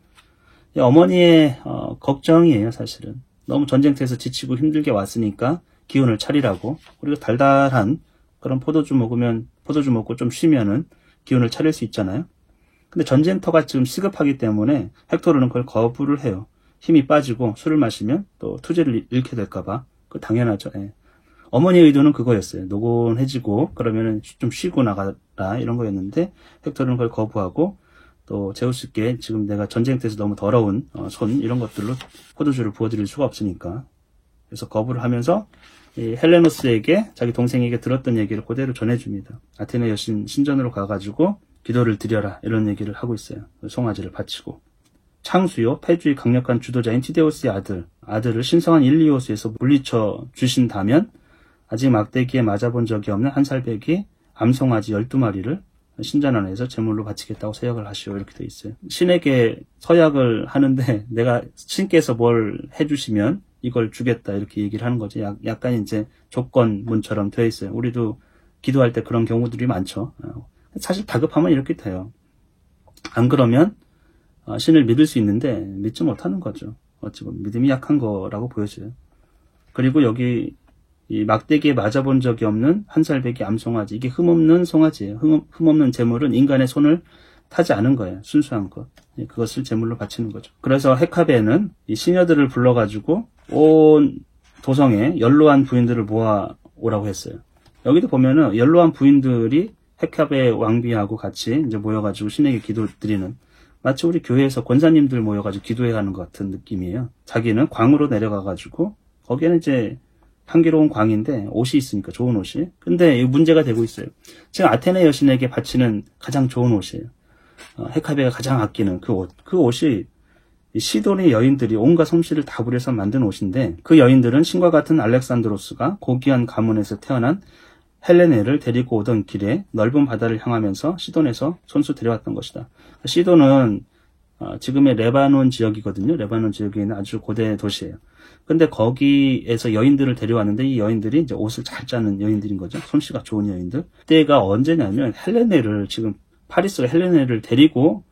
S1: 어머니의 걱정이에요, 사실은. 너무 전쟁터에서 지치고 힘들게 왔으니까 기운을 차리라고. 그리고 달달한 그런 포도주 먹고 좀 쉬면은 기운을 차릴 수 있잖아요. 근데 전쟁터가 지금 시급하기 때문에 헥토르는 그걸 거부를 해요. 힘이 빠지고 술을 마시면 또 투지를 잃게 될까봐. 그거 당연하죠. 예. 어머니의 의도는 그거였어요. 노곤해지고 그러면은 좀 쉬고 나가라 이런 거였는데 헥토르는 그걸 거부하고 또 제우스께 지금 내가 전쟁터에서 너무 더러운 손 이런 것들로 포도주를 부어드릴 수가 없으니까 그래서 거부를 하면서 이 헬레노스에게 자기 동생에게 들었던 얘기를 그대로 전해줍니다. 아테네 여신 신전으로 가가지고 기도를 드려라 이런 얘기를 하고 있어요. 송아지를 바치고 창수요 패주의 강력한 주도자인 티데오스의 아들을 신성한 일리오스에서 물리쳐 주신다면 아직 막대기에 맞아본 적이 없는 한 살배기 암송아지 12마리를 신전 안에서 제물로 바치겠다고 서약을 하시오 이렇게 돼 있어요. 신에게 서약을 하는데 내가 신께서 뭘 해주시면 이걸 주겠다 이렇게 얘기를 하는 거죠. 약간 이제 조건문처럼 되어 있어요. 우리도 기도할 때 그런 경우들이 많죠. 사실 다급하면 이렇게 돼요. 안 그러면 신을 믿을 수 있는데 믿지 못하는 거죠. 어찌 보면 믿음이 약한 거라고 보여져요. 그리고 여기 이 막대기에 맞아본 적이 없는 한 살배기 암송아지, 이게 흠없는 송아지예요. 흠없는 제물은 인간의 손을 타지 않은 거예요. 순수한 것. 그것을 제물로 바치는 거죠. 그래서 헤카베는 이 시녀들을 불러가지고 온 도성에 연로한 부인들을 모아 오라고 했어요. 여기도 보면은 연로한 부인들이 헤카베 왕비하고 같이 이제 모여가지고 신에게 기도 드리는, 마치 우리 교회에서 권사님들 모여가지고 기도해야 하는 것 같은 느낌이에요. 자기는 광으로 내려가가지고 거기에는 이제 향기로운 광인데 옷이 있으니까 좋은 옷이. 근데 문제가 되고 있어요. 지금 아테네 여신에게 바치는 가장 좋은 옷이에요. 헤카베가 가장 아끼는 그 옷. 그 옷이 시돈의 여인들이 온갖 솜씨를 다 부려서 만든 옷인데 그 여인들은 신과 같은 알렉산드로스가 고귀한 가문에서 태어난 헬레네를 데리고 오던 길에 넓은 바다를 향하면서 시돈에서 손수 데려왔던 것이다. 시돈은 지금의 레바논 지역이거든요. 레바논 지역에 있는 아주 고대 도시예요. 근데 거기에서 여인들을 데려왔는데 이 여인들이 이제 옷을 잘 짜는 여인들인 거죠. 솜씨가 좋은 여인들. 그때가 언제냐면 헬레네를, 지금 파리스가 헬레네를 데리고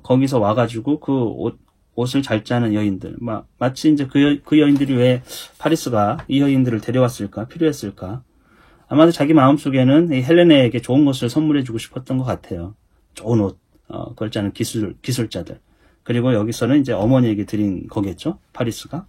S1: 거기서 와가지고 그 옷을 잘 짜는 여인들. 마치 이제 그 여인들이 왜 파리스가 이 여인들을 데려왔을까? 필요했을까? 아마도 자기 마음속에는 이 헬레네에게 좋은 것을 선물해주고 싶었던 것 같아요. 좋은 옷, 그걸 짜는 기술자들. 그리고 여기서는 이제 어머니에게 드린 거겠죠? 파리스가.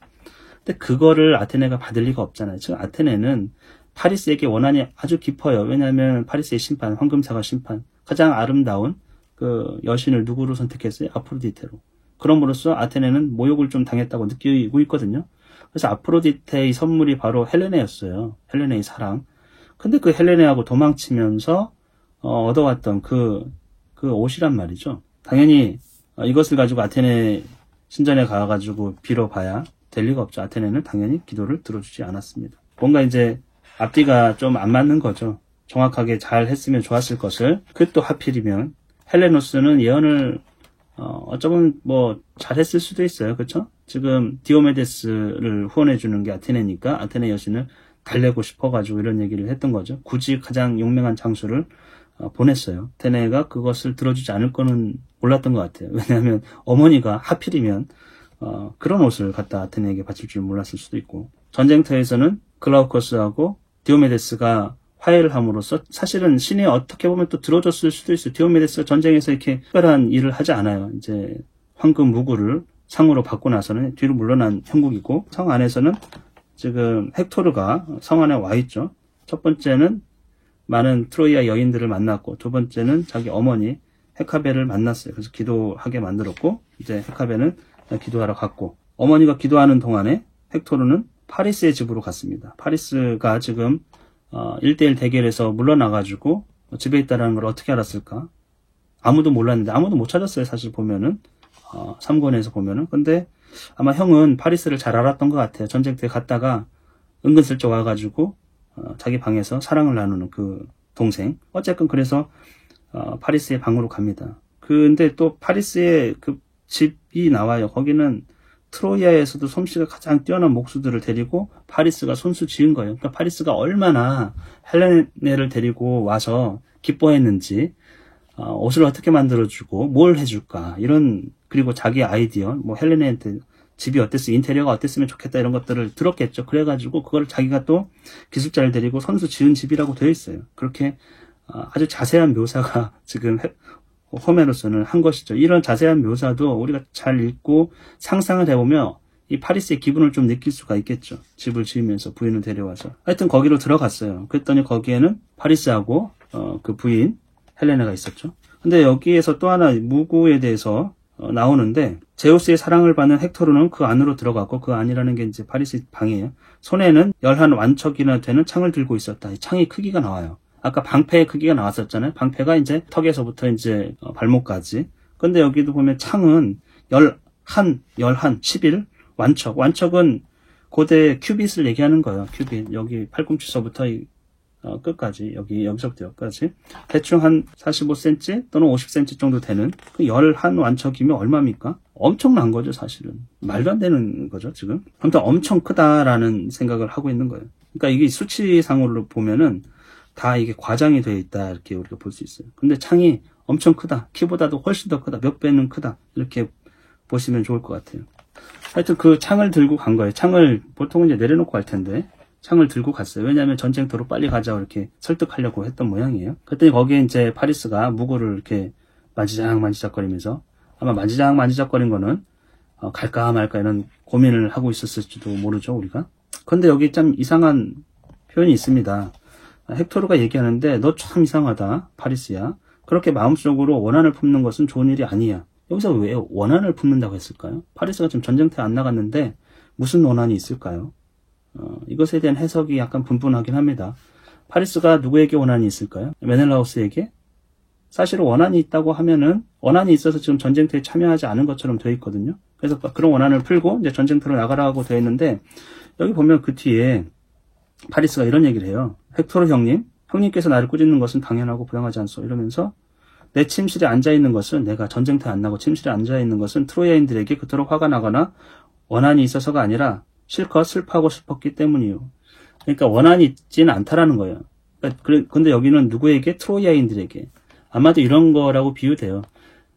S1: 근데 그거를 아테네가 받을 리가 없잖아요. 지금 아테네는 파리스에게 원한이 아주 깊어요. 왜냐하면 파리스의 심판, 황금사과 심판, 가장 아름다운 그 여신을 누구로 선택했어요? 아프로디테로. 그럼으로써 아테네는 모욕을 좀 당했다고 느끼고 있거든요. 그래서 아프로디테의 선물이 바로 헬레네였어요. 헬레네의 사랑. 근데 그 헬레네하고 도망치면서 얻어왔던 그 옷이란 말이죠. 당연히 이것을 가지고 아테네 신전에 가가지고 빌어봐야 될 리가 없죠. 아테네는 당연히 기도를 들어주지 않았습니다. 뭔가 이제 앞뒤가 좀 안 맞는 거죠. 정확하게 잘 했으면 좋았을 것을. 그 또 하필이면 헬레노스는 예언을 어쩌면 뭐 잘했을 수도 있어요. 그렇죠? 지금 디오메데스를 후원해주는 게 아테네니까 아테네 여신을 달래고 싶어가지고 이런 얘기를 했던 거죠. 굳이 가장 용맹한 장수를 보냈어요. 아테네가 그것을 들어주지 않을 거는 몰랐던 것 같아요. 왜냐하면 어머니가 하필이면 그런 옷을 갖다 아테네에게 바칠 줄 몰랐을 수도 있고, 전쟁터에서는 글라우커스하고 디오메데스가 화해를 함으로써 사실은 신이 어떻게 보면 또 들어줬을 수도 있어요. 디오메데스가 전쟁에서 이렇게 특별한 일을 하지 않아요. 이제 황금 무구를 상으로 받고 나서는 뒤로 물러난 형국이고, 성 안에서는 지금 헥토르가 성 안에 와 있죠. 첫 번째는 많은 트로이아 여인들을 만났고, 두 번째는 자기 어머니 헤카베를 만났어요. 그래서 기도하게 만들었고, 이제 헤카베는 기도하러 갔고, 어머니가 기도하는 동안에 헥토르는 파리스의 집으로 갔습니다. 파리스가 지금 1대1 대결에서 물러나가지고 집에 있다는 걸 어떻게 알았을까? 아무도 몰랐는데, 아무도 못 찾았어요. 사실 보면은 3권에서 보면은. 근데 아마 형은 파리스를 잘 알았던 것 같아요. 전쟁 때 갔다가 은근슬쩍 와가지고 자기 방에서 사랑을 나누는 그 동생. 어쨌든 그래서 파리스의 방으로 갑니다. 근데 또 파리스의 그 집이 나와요. 거기는 트로이아에서도 솜씨가 가장 뛰어난 목수들을 데리고 파리스가 손수 지은 거예요. 그러니까 파리스가 얼마나 헬레네를 데리고 와서 기뻐했는지, 옷을 어떻게 만들어주고 뭘 해줄까, 이런, 그리고 자기 아이디어, 뭐 헬레네한테 집이 어땠으면, 인테리어가 어땠으면 좋겠다, 이런 것들을 들었겠죠. 그래가지고 그걸 자기가 또 기술자를 데리고 선수 지은 집이라고 되어 있어요. 그렇게 아주 자세한 묘사가 지금 호메로스는 한 것이죠. 이런 자세한 묘사도 우리가 잘 읽고 상상을 해보면 이 파리스의 기분을 좀 느낄 수가 있겠죠. 집을 지으면서 부인을 데려와서. 하여튼 거기로 들어갔어요. 그랬더니 거기에는 파리스하고 그 부인 헬레나가 있었죠. 근데 여기에서 또 하나 무구에 대해서 나오는데, 제우스의 사랑을 받는 헥토르는 그 안으로 들어갔고, 그 안이라는 게 이제 파리스 방이에요. 손에는 열한 완척이나 되는 창을 들고 있었다. 이 창의 크기가 나와요. 아까 방패의 크기가 나왔었잖아요. 방패가 이제 턱에서부터 이제 발목까지. 근데 여기도 보면 창은 열한, 11 완척. 완척은 고대 큐빗을 얘기하는 거예요. 큐빗. 여기 팔꿈치서부터 끝까지, 여기서부터 여기까지. 대충 한 45cm 또는 50cm 정도 되는 그 열한 완척이면 얼마입니까? 엄청난 거죠, 사실은. 말도 안 되는 거죠, 지금. 아무튼 엄청 크다라는 생각을 하고 있는 거예요. 그러니까 이게 수치상으로 보면은 다 이게 과장이 되어 있다, 이렇게 우리가 볼 수 있어요. 근데 창이 엄청 크다. 키보다도 훨씬 더 크다. 몇 배는 크다. 이렇게 보시면 좋을 것 같아요. 하여튼 그 창을 들고 간 거예요. 창을 보통은 이제 내려놓고 갈 텐데, 창을 들고 갔어요. 왜냐하면 전쟁터로 빨리 가자고 이렇게 설득하려고 했던 모양이에요. 그랬더니 거기에 이제 파리스가 무구를 이렇게 만지작거리면서, 아마 만지작거린 거는 갈까 말까 이런 고민을 하고 있었을지도 모르죠, 우리가. 그런데 여기 참 이상한 표현이 있습니다. 헥토르가 얘기하는데, 너 참 이상하다, 파리스야. 그렇게 마음속으로 원한을 품는 것은 좋은 일이 아니야. 여기서 왜 원한을 품는다고 했을까요? 파리스가 지금 전쟁터에 안 나갔는데 무슨 원한이 있을까요? 이것에 대한 해석이 약간 분분하긴 합니다. 파리스가 누구에게 원한이 있을까요? 메넬라우스에게? 사실 원한이 있다고 하면은, 원한이 있어서 지금 전쟁터에 참여하지 않은 것처럼 되어 있거든요. 그래서 그런 원한을 풀고 이제 전쟁터로 나가라고 되어 있는데, 여기 보면 그 뒤에 파리스가 이런 얘기를 해요. 헥토르 형님께서 나를 꾸짖는 것은 당연하고 부당하지 않소. 이러면서, 내 침실에 앉아있는 것은, 내가 전쟁터에 안 나고 침실에 앉아있는 것은 트로이아인들에게 그토록 화가 나거나 원한이 있어서가 아니라 실컷 슬퍼하고 싶었기 때문이요. 그러니까 원한이 있지는 않다라는 거예요. 근데 여기는 누구에게? 트로이아인들에게. 아마도 이런 거라고 비유돼요.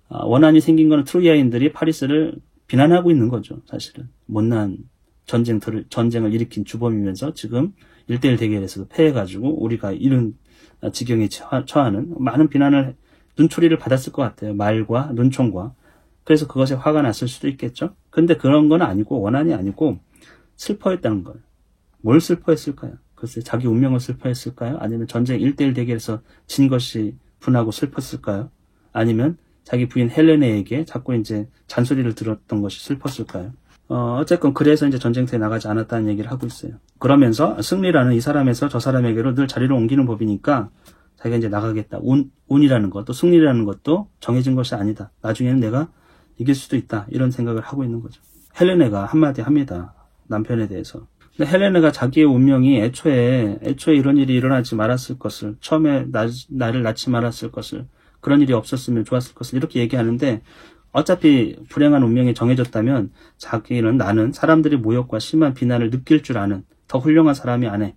S1: 원한이 생긴 거는 트로이아인들이 파리스를 비난하고 있는 거죠, 사실은. 못난 전쟁을 일으킨 주범이면서 지금 1대1 대결에서도 패해가지고 우리가 이런 지경에 처하는 많은 비난을, 눈초리를 받았을 것 같아요. 말과 눈총과. 그래서 그것에 화가 났을 수도 있겠죠. 근데 그런 건 아니고, 원한이 아니고 슬퍼했다는 거예요. 뭘 슬퍼했을까요? 글쎄, 자기 운명을 슬퍼했을까요? 아니면 전쟁 1대1 대결에서 진 것이 분하고 슬펐을까요? 아니면 자기 부인 헬레네에게 자꾸 이제 잔소리를 들었던 것이 슬펐을까요? 어쨌건 그래서 이제 전쟁터에 나가지 않았다는 얘기를 하고 있어요. 그러면서 승리라는 이 사람에서 저 사람에게로 늘 자리를 옮기는 법이니까 자기가 이제 나가겠다. 운이라는 것, 또 승리라는 것도 정해진 것이 아니다. 나중에는 내가 이길 수도 있다. 이런 생각을 하고 있는 거죠. 헬레네가 한마디 합니다. 남편에 대해서. 근데 헬레네가 자기의 운명이 애초에 이런 일이 일어나지 말았을 것을, 처음에 나를 낳지 말았을 것을, 그런 일이 없었으면 좋았을 것을 이렇게 얘기하는데, 어차피 불행한 운명이 정해졌다면 나는 사람들의 모욕과 심한 비난을 느낄 줄 아는 더 훌륭한 사람이 아내.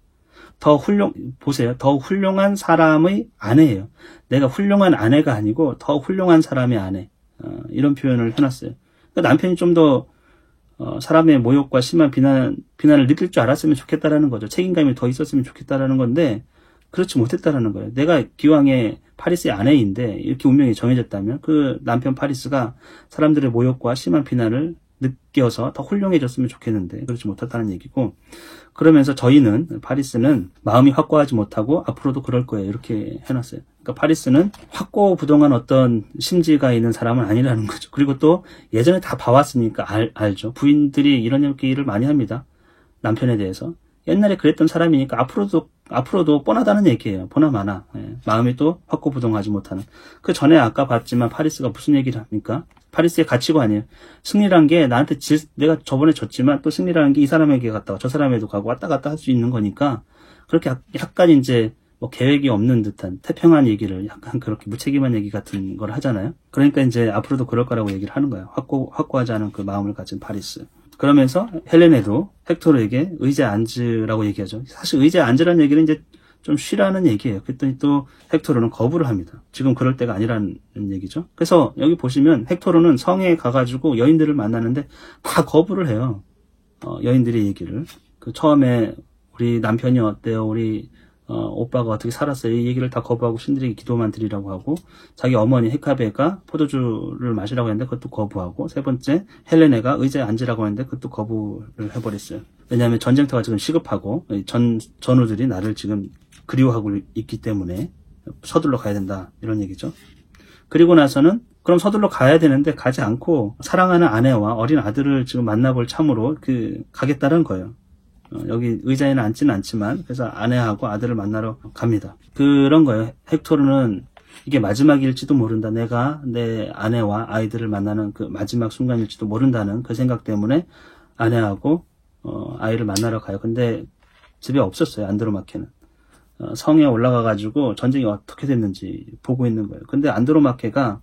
S1: 보세요. 더 훌륭한 사람의 아내예요. 내가 훌륭한 아내가 아니고 더 훌륭한 사람의 아내. 이런 표현을 해놨어요. 그러니까 남편이 좀 더 사람의 모욕과 심한 비난을 느낄 줄 알았으면 좋겠다라는 거죠. 책임감이 더 있었으면 좋겠다라는 건데, 그렇지 못했다라는 거예요. 내가 기왕에 파리스의 아내인데 이렇게 운명이 정해졌다면 그 남편 파리스가 사람들의 모욕과 심한 비난을 느껴서 더 훌륭해졌으면 좋겠는데 그렇지 못했다는 얘기고, 그러면서 저희는 파리스는 마음이 확고하지 못하고 앞으로도 그럴 거예요 이렇게 해놨어요. 그러니까 파리스는 확고부동한 어떤 심지가 있는 사람은 아니라는 거죠. 그리고 또 예전에 다 봐왔으니까 알죠. 부인들이 이런 얘기를 많이 합니다. 남편에 대해서. 옛날에 그랬던 사람이니까 앞으로도 뻔하다는 얘기예요. 보나마나. 예. 마음이 또 확고부동하지 못하는. 그 전에 아까 봤지만 파리스가 무슨 얘기를 합니까? 파리스의 가치관이에요. 승리란 게 나한테 내가 저번에 졌지만 또 승리라는 게 이 사람에게 갔다가 저 사람에도 가고 왔다 갔다 할 수 있는 거니까, 그렇게 약간 이제 뭐 계획이 없는 듯한 태평한 얘기를 약간 그렇게 무책임한 얘기 같은 걸 하잖아요. 그러니까 이제 앞으로도 그럴 거라고 얘기를 하는 거예요. 확고하지 않은 그 마음을 가진 파리스. 그러면서 헬렌에도 헥토르에게 의자에 앉으라고 얘기하죠. 사실 의자에 앉으라는 얘기는 이제 좀 쉬라는 얘기예요. 그랬더니 또 헥토르는 거부를 합니다. 지금 그럴 때가 아니라는 얘기죠. 그래서 여기 보시면 헥토르는 성에 가가지고 여인들을 만나는데 다 거부를 해요. 여인들의 얘기를. 그 처음에 우리 남편이 어때요? 우리 오빠가 어떻게 살았어요? 이 얘기를 다 거부하고 신들에게 기도만 드리라고 하고, 자기 어머니 헤카베가 포도주를 마시라고 했는데 그것도 거부하고, 세 번째 헬레네가 의자에 앉으라고 했는데 그것도 거부를 해버렸어요. 왜냐하면 전쟁터가 지금 시급하고 전우들이 나를 지금 그리워하고 있기 때문에 서둘러 가야 된다 이런 얘기죠. 그리고 나서는 그럼 서둘러 가야 되는데 가지 않고 사랑하는 아내와 어린 아들을 지금 만나볼 참으로 가겠다는 거예요. 여기 의자에는 앉지는 않지만 그래서 아내하고 아들을 만나러 갑니다. 그런 거예요. 헥토르는 이게 마지막일지도 모른다. 내가 내 아내와 아이들을 만나는 그 마지막 순간일지도 모른다는 그 생각 때문에 아내하고 아이를 만나러 가요. 근데 집에 없었어요. 안드로마케는. 성에 올라가가지고 전쟁이 어떻게 됐는지 보고 있는 거예요. 근데 안드로마케가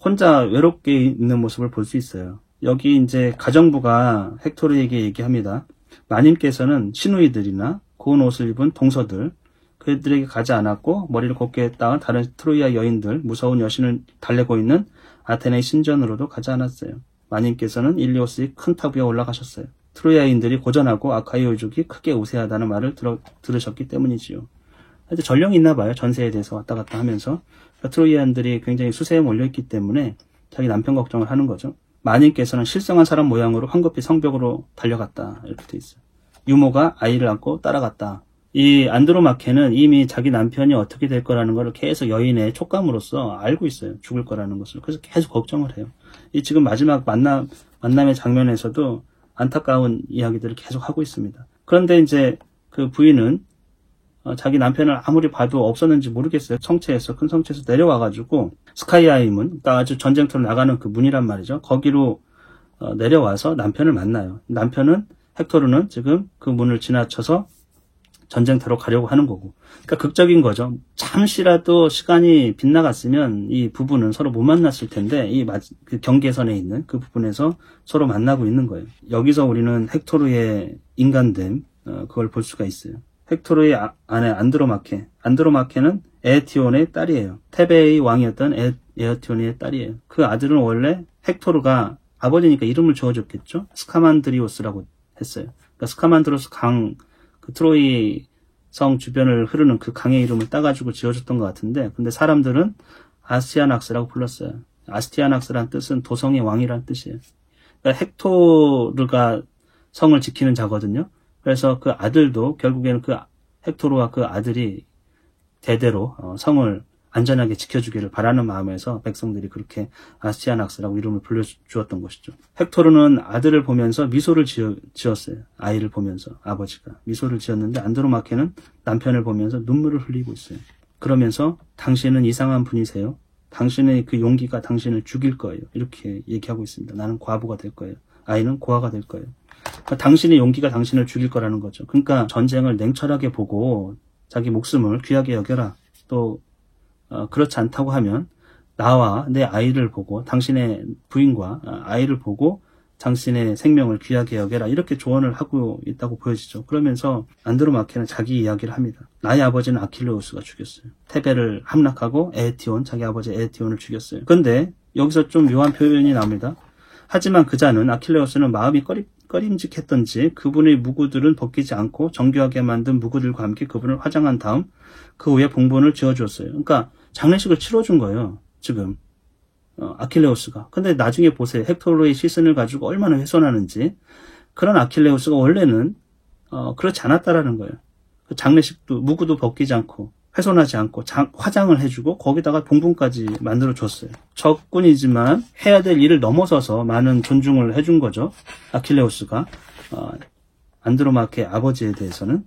S1: 혼자 외롭게 있는 모습을 볼 수 있어요. 여기 이제 가정부가 헥토르에게 얘기합니다. 마님께서는 시누이들이나 고운 옷을 입은 동서들, 그들에게 가지 않았고 머리를 곱게 했다가 다른 트로이아 여인들, 무서운 여신을 달래고 있는 아테네의 신전으로도 가지 않았어요. 마님께서는 일리오스의 큰 탑 위에 올라가셨어요. 트로이아인들이 고전하고 아카이오족이 크게 우세하다는 말을 들으셨기 때문이지요. 하여튼 전령이 있나 봐요. 전세에 대해서 왔다 갔다 하면서. 그러니까 트로이아인들이 굉장히 수세에 몰려있기 때문에 자기 남편 걱정을 하는 거죠. 마님께서는 실성한 사람 모양으로 황급히 성벽으로 달려갔다 이렇게 돼 있어요. 유모가 아이를 안고 따라갔다. 이 안드로마케는 이미 자기 남편이 어떻게 될 거라는 걸 계속 여인의 촉감으로써 알고 있어요. 죽을 거라는 것을. 그래서 계속 걱정을 해요. 이 지금 마지막 만남의 장면에서도 안타까운 이야기들을 계속 하고 있습니다. 그런데 이제 그 부인은 자기 남편을 아무리 봐도 없었는지 모르겠어요. 큰 성체에서 내려와가지고 스카이아이 문, 아주 전쟁터로 나가는 그 문이란 말이죠. 거기로 내려와서 남편을 만나요. 헥토르는 지금 그 문을 지나쳐서 전쟁터로 가려고 하는 거고. 그러니까 극적인 거죠. 잠시라도 시간이 빗나갔으면 이 부부는 서로 못 만났을 텐데 그 경계선에 있는 그 부분에서 서로 만나고 있는 거예요. 여기서 우리는 헥토르의 인간됨, 그걸 볼 수가 있어요. 헥토르의 아내 안드로마케는 에에티온의 딸이에요. 테베의 왕이었던 에어티온의 딸이에요. 그 아들은 원래 헥토르가 아버지니까 이름을 지어줬겠죠. 스카만드리오스라고 했어요. 그러니까 스카만드로스 그 트로이 성 주변을 흐르는 그 강의 이름을 따가지고 지어줬던 것 같은데, 근데 사람들은 아스티아낙스라고 불렀어요. 아스티아낙스란 뜻은 도성의 왕이란 뜻이에요. 그러니까 헥토르가 성을 지키는 자거든요. 그래서 그 아들도 결국에는 그 헥토르와 그 아들이 대대로 성을 안전하게 지켜주기를 바라는 마음에서 백성들이 그렇게 아스티아낙스라고 이름을 불러주었던 것이죠. 헥토르는 아들을 보면서 미소를 지었어요. 아이를 보면서 아버지가 미소를 지었는데 안드로마케는 남편을 보면서 눈물을 흘리고 있어요. 그러면서 당신은 이상한 분이세요. 당신의 그 용기가 당신을 죽일 거예요. 이렇게 얘기하고 있습니다. 나는 과부가 될 거예요. 아이는 고아가 될 거예요. 그러니까 당신의 용기가 당신을 죽일 거라는 거죠. 그러니까 전쟁을 냉철하게 보고 자기 목숨을 귀하게 여겨라. 또 그렇지 않다고 하면 나와 내 아이를 보고, 당신의 부인과 아이를 보고 당신의 생명을 귀하게 여겨라. 이렇게 조언을 하고 있다고 보여지죠. 그러면서 안드로마케는 자기 이야기를 합니다. 나의 아버지는 아킬레우스가 죽였어요. 테베를 함락하고 자기 아버지 에에티온을 죽였어요. 그런데 여기서 좀 묘한 표현이 나옵니다. 하지만 그자는 아킬레우스는 마음이 꺼림직했던지 그분의 무구들은 벗기지 않고 정교하게 만든 무구들과 함께 그분을 화장한 다음 그 후에 봉분을 지어주었어요. 그러니까 장례식을 치러준 거예요. 지금 아킬레우스가. 근데 나중에 보세요. 헥토르의 시선을 가지고 얼마나 훼손하는지. 그런 아킬레우스가 원래는 그렇지 않았다라는 거예요. 그 장례식도 무구도 벗기지 않고 훼손하지 않고 화장을 해주고 거기다가 봉분까지 만들어줬어요. 적군이지만 해야 될 일을 넘어서서 많은 존중을 해준 거죠. 아킬레우스가 안드로마케 아버지에 대해서는.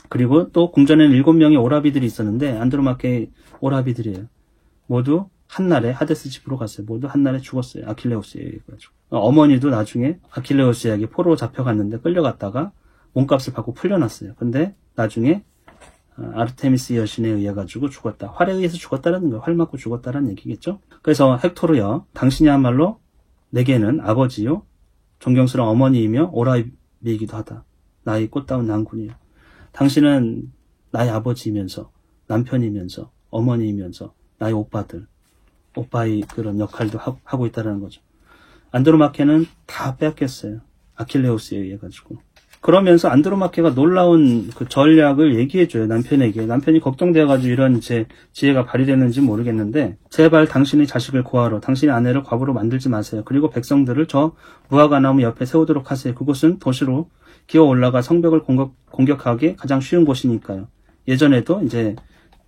S1: 그리고 또 궁전에는 7명의 오라비들이 있었는데 안드로마케 오라비들이에요. 모두 한날에 하데스 집으로 갔어요. 모두 한날에 죽었어요. 아킬레우스에 의해 가지고. 어머니도 나중에 아킬레우스에게 포로로 잡혀갔는데 끌려갔다가 몸값을 받고 풀려났어요. 근데 나중에 아르테미스 여신에 의해 가지고 죽었다. 활에 의해서 죽었다라는 거예요. 활 맞고 죽었다라는 얘기겠죠. 그래서 헥토르여, 당신이야말로 내게는 아버지요, 존경스러운 어머니이며 오라비이기도 하다. 나의 꽃다운 난군이요. 당신은 나의 아버지이면서 남편이면서 어머니이면서 나의 오빠의 그런 역할도 하고 있다는 거죠. 안드로마케는 다 빼앗겼어요. 아킬레우스에 의해 가지고. 그러면서 안드로마케가 놀라운 그 전략을 얘기해줘요. 남편에게. 남편이 걱정되어가지고 이런 지혜가 발휘되는지 모르겠는데, 제발 당신의 자식을 고하러 당신의 아내를 과부로 만들지 마세요. 그리고 백성들을 저 무화과나무 옆에 세우도록 하세요. 그곳은 도시로 기어 올라가 성벽을 공격하기 가장 쉬운 곳이니까요. 예전에도 이제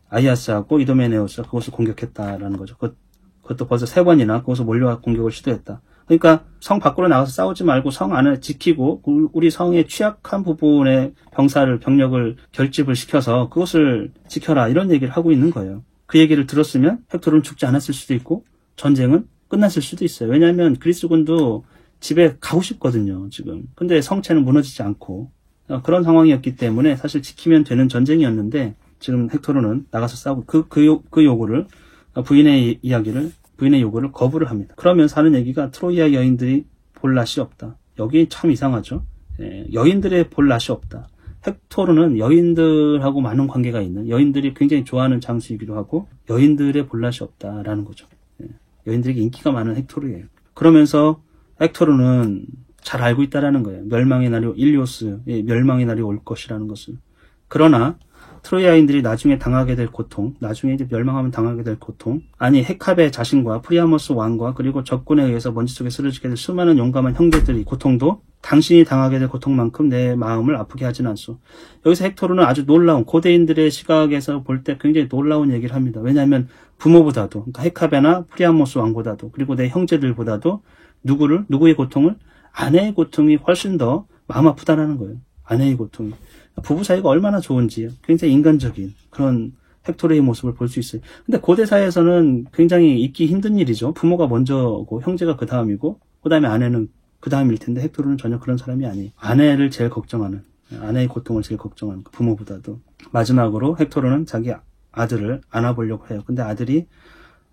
S1: 아이아스하고 이도메네우스가 그곳을 공격했다라는 거죠. 그것도 벌써 3번이나 그곳을 몰려와 공격을 시도했다. 그러니까 성 밖으로 나가서 싸우지 말고 성 안을 지키고 우리 성의 취약한 부분의 병력을 결집을 시켜서 그것을 지켜라, 이런 얘기를 하고 있는 거예요. 그 얘기를 들었으면 헥토르는 죽지 않았을 수도 있고 전쟁은 끝났을 수도 있어요. 왜냐하면 그리스군도 집에 가고 싶거든요, 지금. 근데 성체는 무너지지 않고 그런 상황이었기 때문에 사실 지키면 되는 전쟁이었는데 지금 헥토르는 나가서 싸우고 그 요구를 부인의 요구를 거부를 합니다. 그러면서 하는 얘기가 트로이아 여인들이 볼 낯이 없다. 여기 참 이상하죠. 여인들의 볼 낯이 없다. 헥토르는 여인들하고 많은 관계가 있는, 여인들이 굉장히 좋아하는 장수이기도 하고 여인들의 볼 낯이 없다라는 거죠. 여인들에게 인기가 많은 헥토르예요. 그러면서 헥토르는 잘 알고 있다라는 거예요. 멸망의 날이 멸망의 날이 올 것이라는 것을. 그러나 트로이아인들이 나중에 당하게 될 고통, 나중에 이제 멸망하면 당하게 될 고통, 아니 헤캅의 자신과 프리아모스 왕과 그리고 적군에 의해서 먼지 속에 쓰러지게 될 수많은 용감한 형제들의 고통도 당신이 당하게 될 고통만큼 내 마음을 아프게 하진 않소. 여기서 헥토르는 아주 놀라운, 고대인들의 시각에서 볼 때 굉장히 놀라운 얘기를 합니다. 왜냐하면 부모보다도, 그러니까 헤캅이나 프리아모스 왕보다도, 그리고 내 형제들보다도 누구의 고통을, 아내의 고통이 훨씬 더 마음 아프다라는 거예요. 아내의 고통이. 부부 사이가 얼마나 좋은지 굉장히 인간적인 그런 헥토르의 모습을 볼 수 있어요. 근데 고대 사회에서는 굉장히 있기 힘든 일이죠. 부모가 먼저고 형제가 그 다음이고 그 다음에 아내는 그 다음일 텐데 헥토르는 전혀 그런 사람이 아니에요. 아내를 제일 걱정하는, 아내의 고통을 제일 걱정하는, 부모보다도. 마지막으로 헥토르는 자기 아들을 안아보려고 해요. 근데 아들이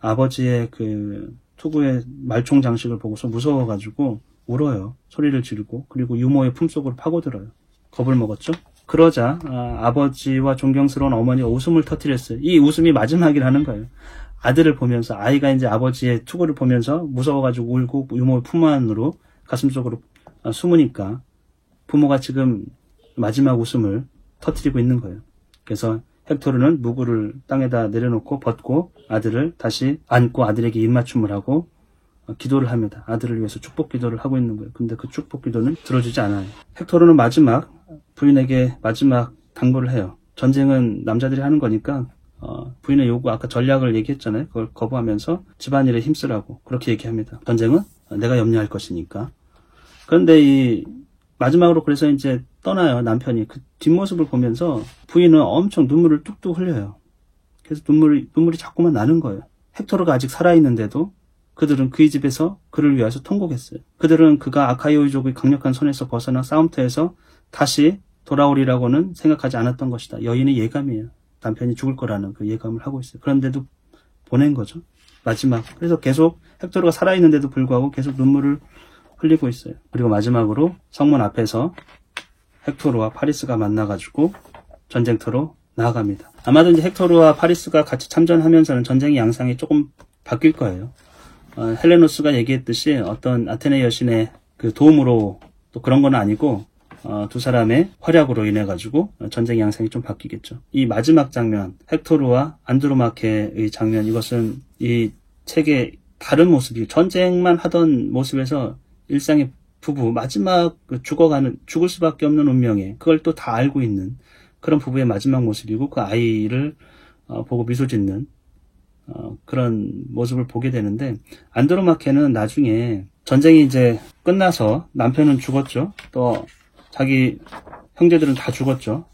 S1: 아버지의 그 투구의 말총 장식을 보고서 무서워가지고 울어요. 소리를 지르고. 그리고 유모의 품속으로 파고들어요. 겁을 먹었죠. 그러자 아버지와 존경스러운 어머니가 웃음을 터뜨렸어요. 이 웃음이 마지막이라는 거예요. 아들을 보면서, 아이가 이제 아버지의 투구를 보면서 무서워가지고 울고 유모의 품 안으로 가슴속으로 숨으니까 부모가 지금 마지막 웃음을 터뜨리고 있는 거예요. 그래서 헥토르는 무구를 땅에다 내려놓고 벗고 아들을 다시 안고 아들에게 입맞춤을 하고 기도를 합니다. 아들을 위해서 축복 기도를 하고 있는 거예요. 근데 그 축복 기도는 들어주지 않아요. 헥토르는 부인에게 마지막 당부를 해요. 전쟁은 남자들이 하는 거니까 부인의 요구, 아까 전략을 얘기했잖아요. 그걸 거부하면서 집안일에 힘쓰라고 그렇게 얘기합니다. 전쟁은 내가 염려할 것이니까. 그런데 마지막으로 그래서 이제 떠나요. 남편이. 그 뒷모습을 보면서 부인은 엄청 눈물을 뚝뚝 흘려요. 그래서 눈물이 자꾸만 나는 거예요. 헥토르가 아직 살아있는데도 그들은 그의 집에서 그를 위해서 통곡했어요. 그들은 그가 아카이오족의 강력한 손에서 벗어나 싸움터에서 다시 돌아오리라고는 생각하지 않았던 것이다. 여인의 예감이에요. 남편이 죽을 거라는 그 예감을 하고 있어요. 그런데도 보낸 거죠. 마지막. 그래서 계속 헥토르가 살아있는데도 불구하고 계속 눈물을 흘리고 있어요. 그리고 마지막으로 성문 앞에서 헥토르와 파리스가 만나가지고 전쟁터로 나아갑니다. 아마도 이제 헥토르와 파리스가 같이 참전하면서는 전쟁의 양상이 조금 바뀔 거예요. 헬레노스가 얘기했듯이 어떤 아테네 여신의 그 도움으로 또 그런 건 아니고 두 사람의 활약으로 인해 가지고 전쟁 양상이 좀 바뀌겠죠. 이 마지막 장면, 헥토르와 안드로마케의 장면, 이것은 이 책의 다른 모습이 전쟁만 하던 모습에서 일상의 부부, 마지막 죽을 수밖에 없는 운명에 그걸 또 다 알고 있는 그런 부부의 마지막 모습이고, 그 아이를 보고 미소 짓는 그런 모습을 보게 되는데, 안드로마케는 나중에 전쟁이 이제 끝나서 남편은 죽었죠. 또 자기 형제들은 다 죽었죠.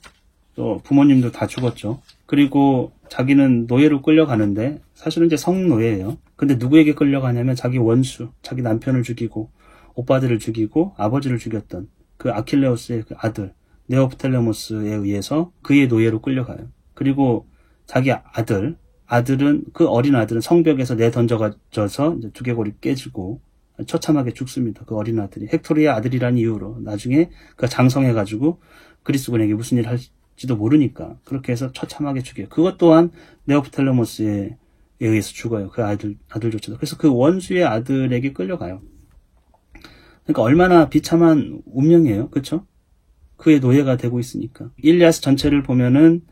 S1: 또 부모님도 다 죽었죠. 그리고 자기는 노예로 끌려가는데 사실은 이제 성노예예요. 근데 누구에게 끌려가냐면 자기 원수, 자기 남편을 죽이고 오빠들을 죽이고 아버지를 죽였던 그 아킬레우스의 그 아들 네오프텔레모스에 의해서 그의 노예로 끌려가요. 그리고 자기 아들은 그 어린 아들은 성벽에서 내던져져서 이제 두개골이 깨지고 처참하게 죽습니다. 그 어린 아들이 헥토르의 아들이라는 이유로 나중에 그가 장성해가지고 그리스군에게 무슨 일을 할지도 모르니까 그렇게 해서 처참하게 죽여요. 그것 또한 네오프텔레모스에 의해서 죽어요. 그 아들조차도. 그래서 그 원수의 아들에게 끌려가요. 그러니까 얼마나 비참한 운명이에요. 그렇죠? 그의 노예가 되고 있으니까. 일리아스 전체를 보면은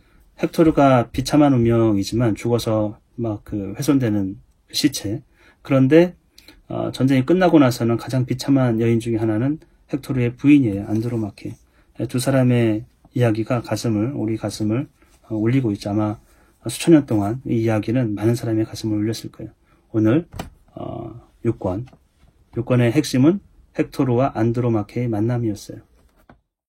S1: 헥토르가 비참한 운명이지만 죽어서 막 그 훼손되는 시체. 그런데 전쟁이 끝나고 나서는 가장 비참한 여인 중에 하나는 헥토르의 부인이에요. 안드로마케. 두 사람의 이야기가 우리 가슴을 울리고 있죠. 아마 수천 년 동안 이 이야기는 많은 사람의 가슴을 울렸을 거예요. 오늘 6권의 핵심은 헥토르와 안드로마케의 만남이었어요.